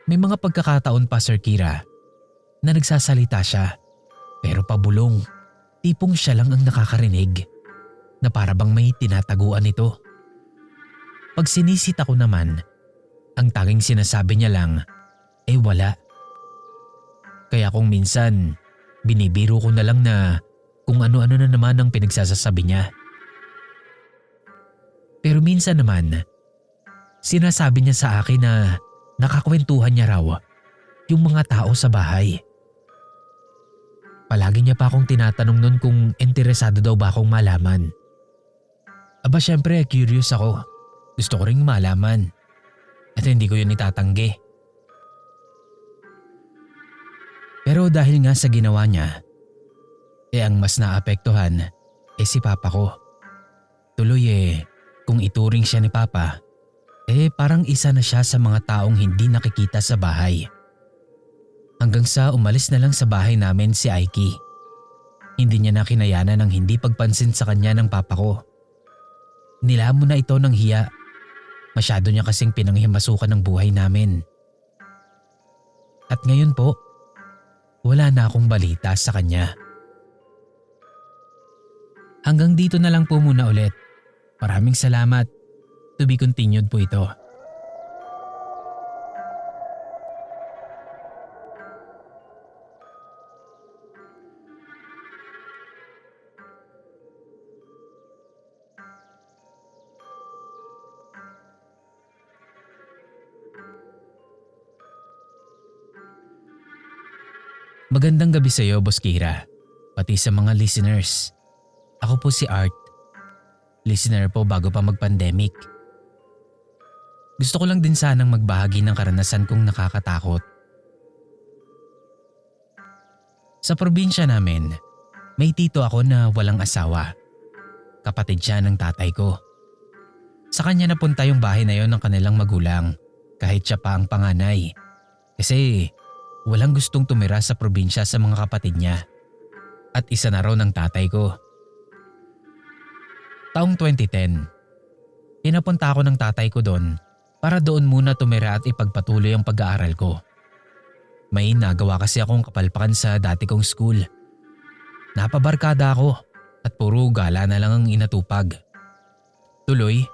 May mga pagkakataon pa, Sir Kira, na nagsasalita siya pero pabulong, tipong siya lang ang nakakarinig na para bang may tinataguan nito. Pag sinisita ko naman, ang tanging sinasabi niya lang ay wala. Kaya kung minsan, binibiro ko na lang na kung ano-ano na naman ang pinagsasasabi niya. Pero minsan naman, sinasabi niya sa akin na nakakwentuhan niya raw yung mga tao sa bahay. Palagi niya pa akong tinatanong nun kung interesado daw ba akong malaman. Aba syempre curious ako. Gusto ko ring malaman. At hindi ko yun itatanggi. Pero dahil nga sa ginawa niya, ang mas naapektuhan si Papa ko. Tuloy kung ituring siya ni Papa, parang isa na siya sa mga taong hindi nakikita sa bahay. Hanggang sa umalis na lang sa bahay namin si Aiki. Hindi niya na kinayanan ng hindi pagpansin sa kanya ng Papa ko. Nilamon na ito ng hiya. Masyado niya kasing pinanghimasukan ng buhay namin. At ngayon po, wala na akong balita sa kanya. Hanggang dito na lang po muna ulit. Maraming salamat. To be continued po ito. Magandang gabi sa iyo, Boss Kira. Pati sa mga listeners. Ako po si Art. Listener po bago pa mag-pandemic. Gusto ko lang din sanang magbahagi ng karanasan kong nakakatakot. Sa probinsya namin, may tito ako na walang asawa. Kapatid siya ng tatay ko. Sa kanya napunta yung bahay na yon ng kanilang magulang kahit siya pa ang panganay. Kasi walang gustong tumira sa probinsya sa mga kapatid niya. At isa na raw ng tatay ko. Taong 2010, pinapunta ako ng tatay ko doon para doon muna tumira at ipagpatuloy ang pag-aaral ko. May nagawa kasi akong kapalpakan sa dati kong school. Napabarkada ako at puro gala na lang ang inatupag. Tuloy,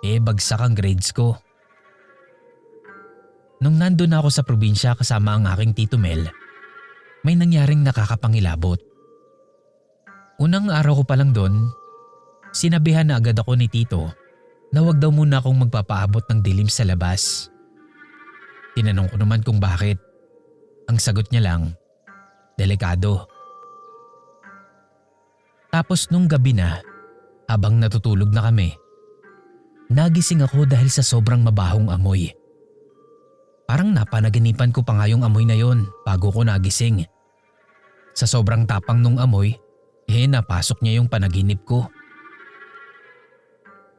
bagsak ang grades ko. Nung nandun ako sa probinsya kasama ang aking Tito Mel, may nangyaring nakakapangilabot. Unang araw ko pa lang doon, sinabihan na agad ako ni Tito na wag daw muna akong magpapaabot ng dilim sa labas. Tinanong ko naman kung bakit. Ang sagot niya lang, delikado. Tapos nung gabi na, habang natutulog na kami, nagising ako dahil sa sobrang mabahong amoy. Parang napanaginipan ko pa nga yung amoy na yon bago ko nagising. Sa sobrang tapang nung amoy, napasok niya yung panaginip ko.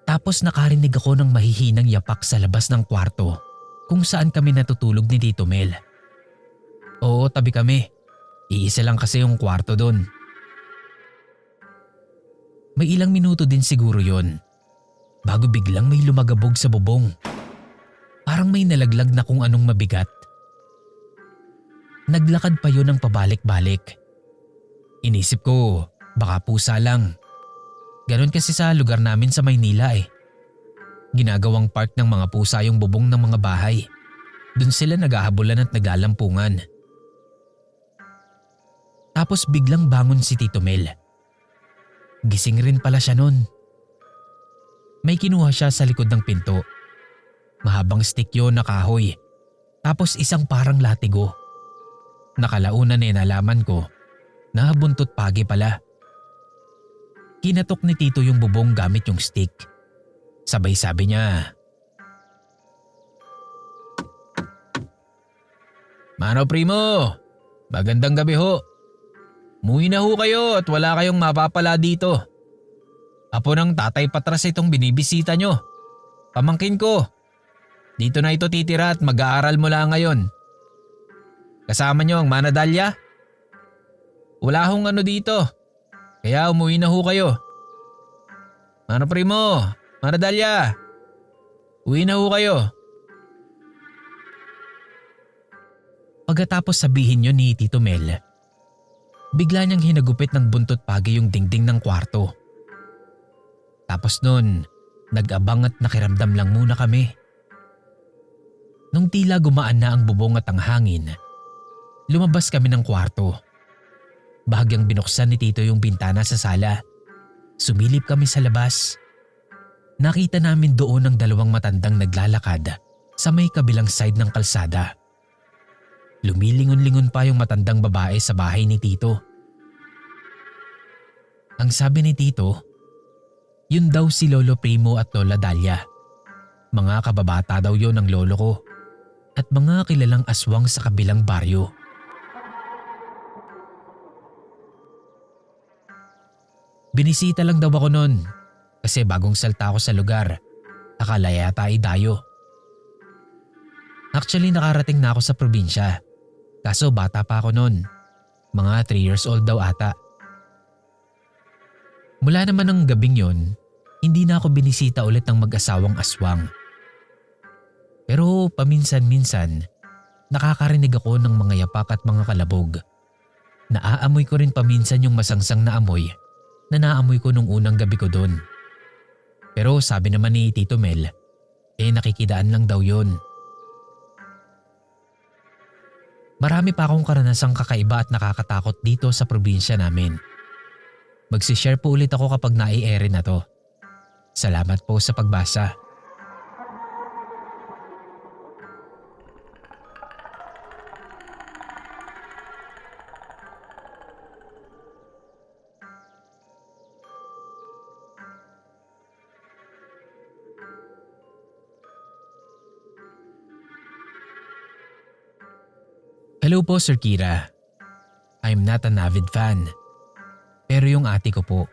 Tapos nakarinig ako ng mahihinang yapak sa labas ng kwarto kung saan kami natutulog ni Tito Mel. Oo, tabi kami. Iisa lang kasi yung kwarto doon. May ilang minuto din siguro yon bago biglang may lumagabog sa bubong. Parang may nalaglag na kung anong mabigat. Naglakad pa yon ng pabalik-balik. Inisip ko, baka pusa lang. Ganon kasi sa lugar namin sa Maynila eh. Ginagawang park ng mga pusa yung bubong ng mga bahay. Doon sila naghahabulan at naglalampungan. Tapos biglang bangon si Tito Mel. Gising rin pala siya nun. May kinuha siya sa likod ng pinto. Mahabang stick yun na kahoy. Tapos isang parang latigo. Nakalaunan nalaman ko na buntot pagi pala. Kinatok ni Tito yung bubong gamit yung stick. Sabay sabi niya, "Mano primo, magandang gabi ho. Muwi na ho kayo at wala kayong mapapala dito. Apo ng tatay Patras itong binibisita nyo. Pamangkin ko. Dito na ito titira at mag-aaral mula ngayon. Kasama nyo ang Manadalya? Wala hong ano dito. Kaya umuwi na ho kayo. Mano primo, Manadalya, uwi na ho kayo." Pagkatapos sabihin yun ni Tito Mel, bigla niyang hinagupit ng buntot pagi yung dingding ng kwarto. Tapos nun, nag-abang at nakiramdam lang muna kami. Nung tila gumaan na ang bubong at ang hangin, lumabas kami ng kwarto. Bahagyang binuksan ni Tito yung bintana sa sala. Sumilip kami sa labas. Nakita namin doon ang dalawang matandang naglalakad sa may kabilang side ng kalsada. Lumilingon-lingon pa yung matandang babae sa bahay ni Tito. Ang sabi ni Tito, yun daw si Lolo Primo at Lola Dalia. Mga kababata daw yun ng lolo ko at mga kilalang aswang sa kabilang baryo. Binisita lang daw ako nun kasi bagong salta ako sa lugar. Akala yata ay dayo. Actually nakarating na ako sa probinsya. Kaso bata pa ako noon. Mga 3 years old daw ata. Mula naman ng gabing yon, hindi na ako binisita ulit ng mag-asawang aswang. Pero paminsan-minsan, nakakarinig ako ng mga yapak at mga kalabog. Naaamoy ko rin paminsan yung masangsang na amoy na naamoy ko nung unang gabi ko doon. Pero sabi naman ni Tito Mel, nakikidaan lang daw yun. Marami pa akong karanasang kakaiba at nakakatakot dito sa probinsya namin. Magsishare po ulit ako kapag nai-air na to. Salamat po sa pagbasa. Hello po Sir Kira. I'm not an avid fan. Pero yung ate ko po.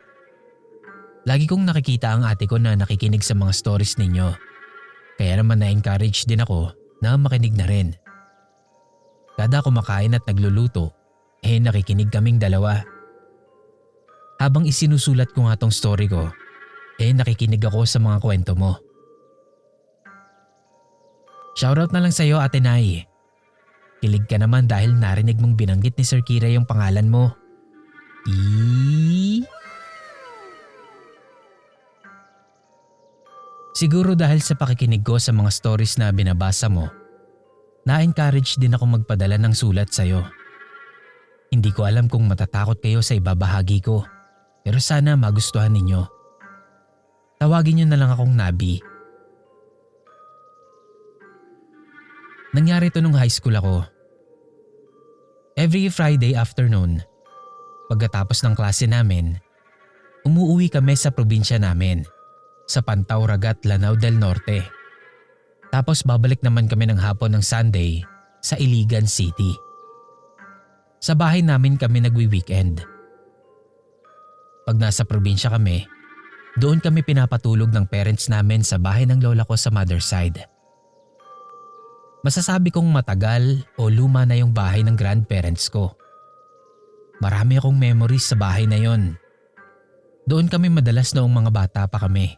Lagi kong nakikita ang ate ko na nakikinig sa mga stories ninyo. Kaya naman na-encourage din ako na makinig na rin. Kada kumakain at nagluluto, nakikinig kaming dalawa. Habang isinusulat ko nga tong story ko, nakikinig ako sa mga kwento mo. Shoutout na lang sa'yo Ate Nay. Kilig ka naman dahil narinig mong binanggit ni Sir Kira yung pangalan mo. Siguro dahil sa pakikinig ko sa mga stories na binabasa mo, na-encourage din ako magpadala ng sulat sa'yo. Hindi ko alam kung matatakot kayo sa ibabahagi ko, pero sana magustuhan ninyo. Tawagin niyo na lang akong Nabi. Nangyari to nung high school ako. Every Friday afternoon, pagkatapos ng klase namin, umuuwi kami sa probinsya namin, sa Pantaw Ragat, Lanao del Norte. Tapos babalik naman kami ng hapon ng Sunday sa Iligan City. Sa bahay namin kami nagwi-weekend. Pag nasa probinsya kami, doon kami pinapatulog ng parents namin sa bahay ng lola ko sa mother side. Masasabi kong matagal o luma na yung bahay ng grandparents ko. Marami akong memories sa bahay na yon. Doon kami madalas noong mga bata pa kami.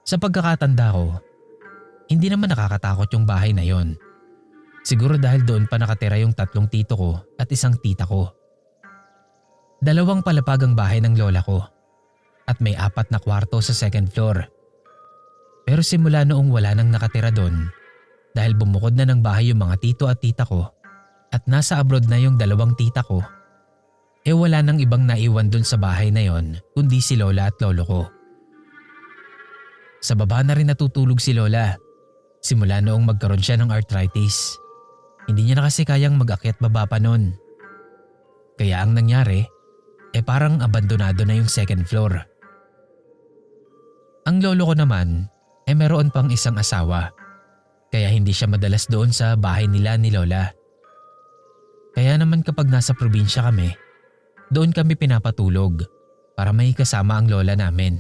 Sa pagkakatanda ko, hindi naman nakakatakot yung bahay na yon. Siguro dahil doon pa nakatira yung 3 tito ko at 1 tita ko. 2 palapag ang bahay ng lola ko at may 4 na kwarto sa 2nd floor. Pero simula noong wala nang nakatira doon, dahil bumukod na ng bahay yung mga tito at tita ko at nasa abroad na yung 2 tita ko, wala nang ibang naiwan doon sa bahay na yon kundi si lola at lolo ko. Sa baba na rin natutulog si lola simula noong magkaroon siya ng arthritis. Hindi niya na kasi kayang mag-akyat baba pa noon. Kaya ang nangyari, parang abandonado na yung 2nd floor. Ang lolo ko naman, meron pang 1 asawa. Kaya hindi siya madalas doon sa bahay nila ni lola. Kaya naman kapag nasa probinsya kami, doon kami pinapatulog para may kasama ang lola namin.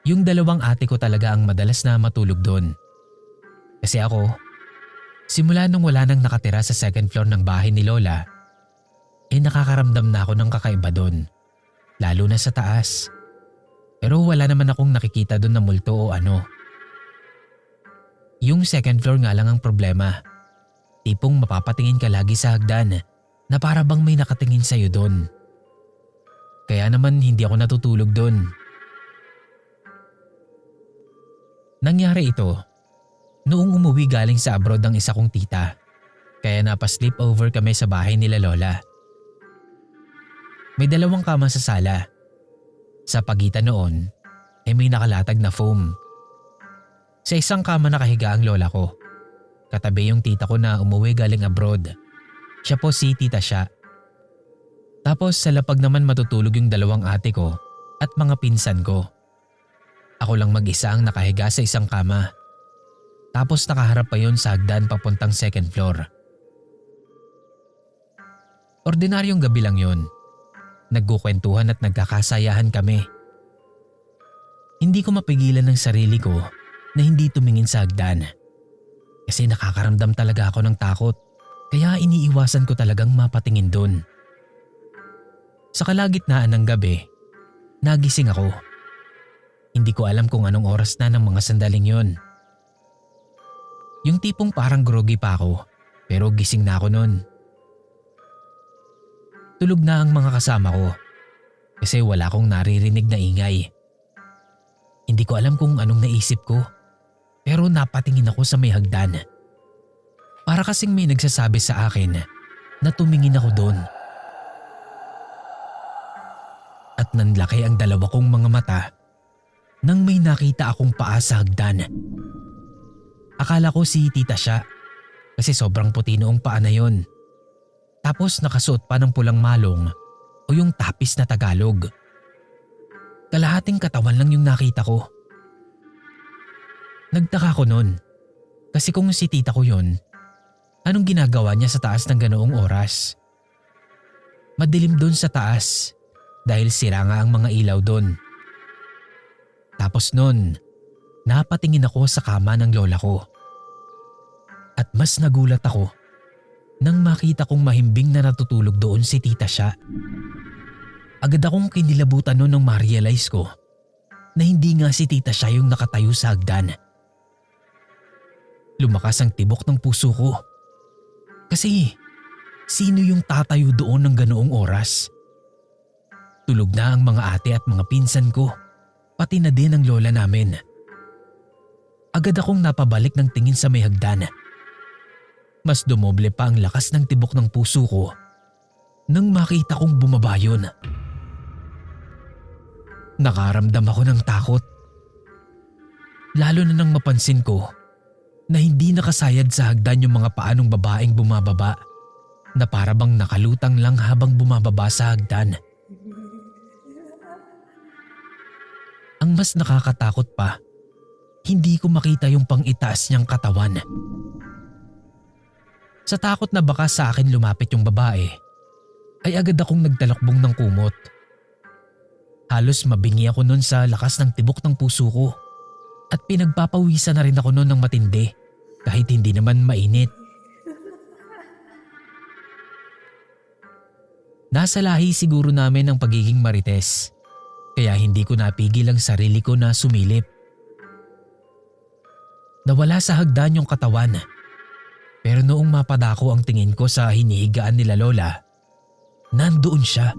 Yung 2 ate ko talaga ang madalas na matulog doon. Kasi ako, simula nung wala nang nakatira sa 2nd floor ng bahay ni lola, nakakaramdam na ako ng kakaiba doon. Lalo na sa taas. Pero wala naman akong nakikita doon na multo o ano. Yung 2nd floor nga lang ang problema. Tipong mapapatingin ka lagi sa hagdan na para bang may nakatingin sa'yo doon. Kaya naman hindi ako natutulog doon. Nangyari ito noong umuwi galing sa abroad ang 1 kong tita. Kaya napa-sleepover kami sa bahay nila lola. May 2 kama sa sala. Sa pagitan noon may nakalatag na foam. Sa 1 kama nakahiga ang lola ko. Katabi yung tita ko na umuwi galing abroad. Siya po si Tita Sha. Tapos sa lapag naman matutulog yung 2 ate ko at mga pinsan ko. Ako lang mag-isa ang nakahiga sa 1 kama. Tapos nakaharap pa yon sa hagdan papuntang 2nd floor. Ordinaryong gabi lang yon. Nagkukwentuhan at nagkakasayahan kami. Hindi ko mapigilan ng sarili ko na hindi tumingin sa hagdan. Kasi nakakaramdam talaga ako ng takot. Kaya iniiwasan ko talagang mapatingin doon. Sa kalagitnaan ng gabi, nagising ako. Hindi ko alam kung anong oras na ng mga sandaling yon. Yung tipong parang groggy pa ako, pero gising na ako noon. Tulog na ang mga kasama ko kasi wala akong naririnig na ingay. Hindi ko alam kung anong naisip ko, pero napatingin ako sa may hagdan. Para kasing may nagsasabi sa akin na tumingin ako doon. At nanlaki ang 2 kong mga mata nang may nakita akong paa sa hagdan. Akala ko si Tita Sha kasi sobrang puti noong paa na yon. Tapos nakasuot pa ng pulang malong o yung tapis na Tagalog. Kalahating katawan lang yung nakita ko. Nagtaka ko nun kasi kung si tita ko yon, anong ginagawa niya sa taas ng ganoong oras? Madilim doon sa taas dahil sira nga ang mga ilaw doon. Tapos nun, napatingin ako sa kama ng lola ko. At mas nagulat ako nang makita kong mahimbing na natutulog doon si Tita Sha. Agad akong kinilabutan noon nang ma-realize ko na hindi nga si Tita Sha yung nakatayo sa hagdan. Lumakas ang tibok ng puso ko. Kasi sino yung tatayo doon ng ganoong oras? Tulog na ang mga ate at mga pinsan ko, pati na din ang lola namin. Agad akong napabalik ng tingin sa may hagdan. Mas dumoble pa ang lakas ng tibok ng puso ko nang makita kong bumaba yun. Nakaramdam ako ng takot. Lalo na nang mapansin ko na hindi nakasayad sa hagdan yung mga paa ng babaeng bumababa na para bang nakalutang lang habang bumababa sa hagdan. Ang mas nakakatakot pa, hindi ko makita yung pang-itaas niyang katawan. Sa takot na baka sa akin lumapit yung babae, ay agad akong nagtalakbong ng kumot. Halos mabingi ako nun sa lakas ng tibok ng puso ko at pinagpapawisan na rin ako nun ng matindi kahit hindi naman mainit. Nasa lahi siguro namin ang pagiging marites, kaya hindi ko napigil ang sarili ko na sumilip. Nawala sa hagdan yung katawan, pero noong mapadako ang tingin ko sa hinihigaan nila lola, nandoon siya.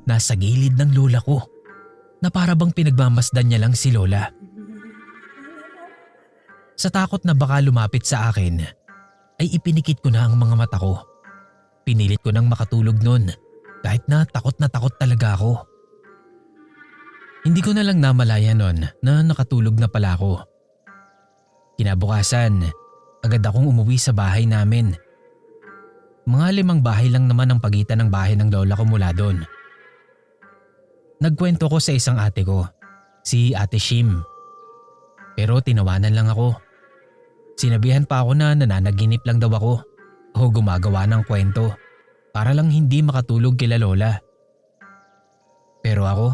Nasa gilid ng lola ko, na para bang pinagmamasdan niya lang si lola. Sa takot na baka lumapit sa akin, ay ipinikit ko na ang mga mata ko. Pinilit ko nang makatulog nun, kahit na takot talaga ako. Hindi ko na lang namalaya nun na nakatulog na pala ako. Kinabukasan, agad akong umuwi sa bahay namin. Mga 5 bahay lang naman ang pagitan ng bahay ng lola ko mula doon. Nagkwento ko sa isang ate ko, si Ate Shim. Pero tinawanan lang ako. Sinabihan pa ako na nananaginip lang daw ako o gumagawa ng kwento para lang hindi makatulog kila lola. Pero ako,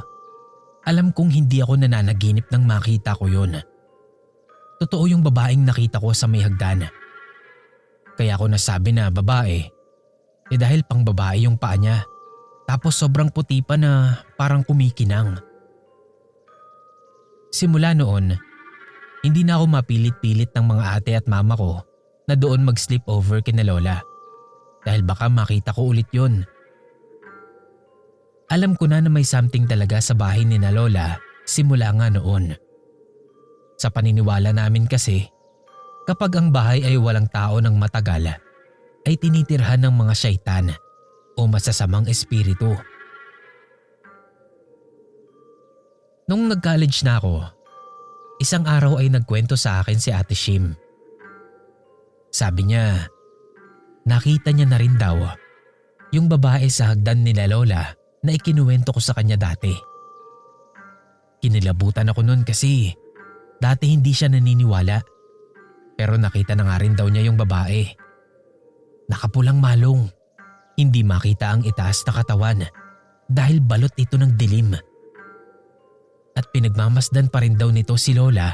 alam kong hindi ako nananaginip nang makita ko yun. Totoo yung babaeng nakita ko sa may hagdan. Kaya ako nasabi na babae, dahil pang babae yung paa niya. Tapos sobrang puti pa na parang kumikinang. Simula noon, hindi na ako mapilit-pilit ng mga ate at mama ko na doon mag-sleep over kina lola. Dahil baka makita ko ulit yun. Alam ko na may something talaga sa bahay ni na lola simula nga noon. Sa paniniwala namin kasi, kapag ang bahay ay walang tao ng matagal, ay tinitirhan ng mga syaitan o masasamang espiritu. Nung nag-college na ako, isang araw ay nagkwento sa akin si Ate Shim. Sabi niya, nakita niya na rin daw yung babae sa hagdan nila lola na ikinuwento ko sa kanya dati. Kinilabutan ako nun kasi dati hindi siya naniniwala, pero nakita na nga rin daw niya yung babae. Nakapulang malong. Hindi makita ang itaas na katawan dahil balot ito ng dilim. At pinagmamasdan pa rin daw nito si lola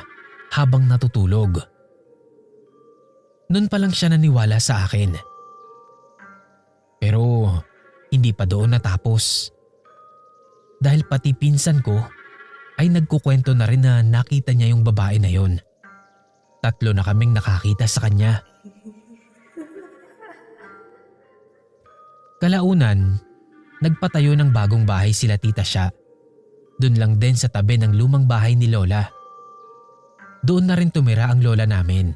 habang natutulog. Noon pa lang siya naniwala sa akin. Pero hindi pa doon natapos. Dahil pati pinsan ko ay nagkukwento na rin na nakita niya yung babae na yon. 3 na kaming nakakita sa kanya. Kalaunan, nagpatayo ng bagong bahay sila Tita Sha. Doon lang din sa tabi ng lumang bahay ni lola. Doon na rin tumira ang lola namin.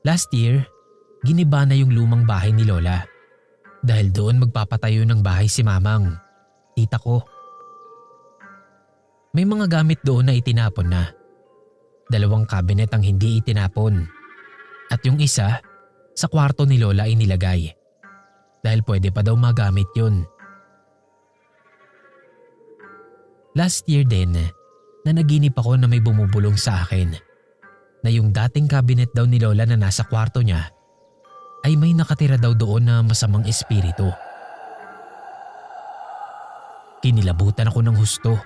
Last year, giniba na yung lumang bahay ni lola. Dahil doon magpapatayo ng bahay si mamang, tita ko. May mga gamit doon na itinapon na. 2 cabinet ang hindi itinapon. At yung isa, sa kwarto ni lola ay nilagay. Dahil pwede pa daw magamit yun. Last year din, nanaginip ako na may bumubulong sa akin. Na yung dating cabinet daw ni lola na nasa kwarto niya, ay may nakatira daw doon na masamang espiritu. Kinilabutan ako ng husto.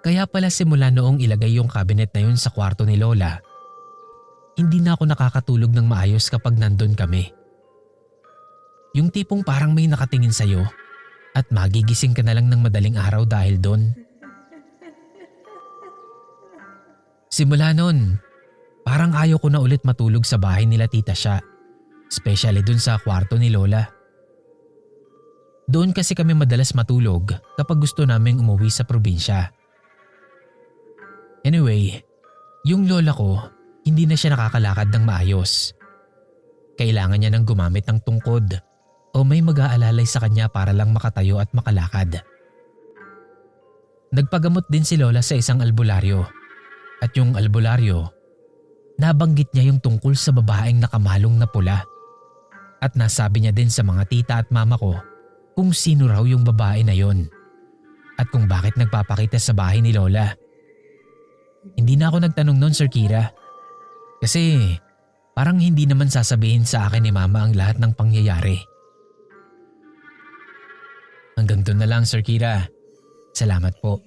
Kaya pala simula noong ilagay yung cabinet na yun sa kwarto ni lola, hindi na ako nakakatulog ng maayos kapag nandun kami. Yung tipong parang may nakatingin sa'yo at magigising ka na lang ng madaling araw dahil doon. Simula noon, parang ayaw ko na ulit matulog sa bahay nila Tita Sha, especially dun sa kwarto ni lola. Doon kasi kami madalas matulog kapag gusto naming umuwi sa probinsya. Anyway, yung lola ko hindi na siya nakakalakad ng maayos. Kailangan niya nang gumamit ng tungkod o may mag-aalalay sa kanya para lang makatayo at makalakad. Nagpagamot din si lola sa isang albularyo. At yung albularyo, nabanggit niya yung tungkol sa babaeng nakamalong na pula. At nasabi niya din sa mga tita at mama ko kung sino raw yung babae na yon. At kung bakit nagpapakita sa bahay ni lola. Hindi na ako nagtanong noon, Sir Kira. Kasi parang hindi naman sasabihin sa akin ni mama ang lahat ng pangyayari. Hanggang doon na lang, Sir Kira. Salamat po.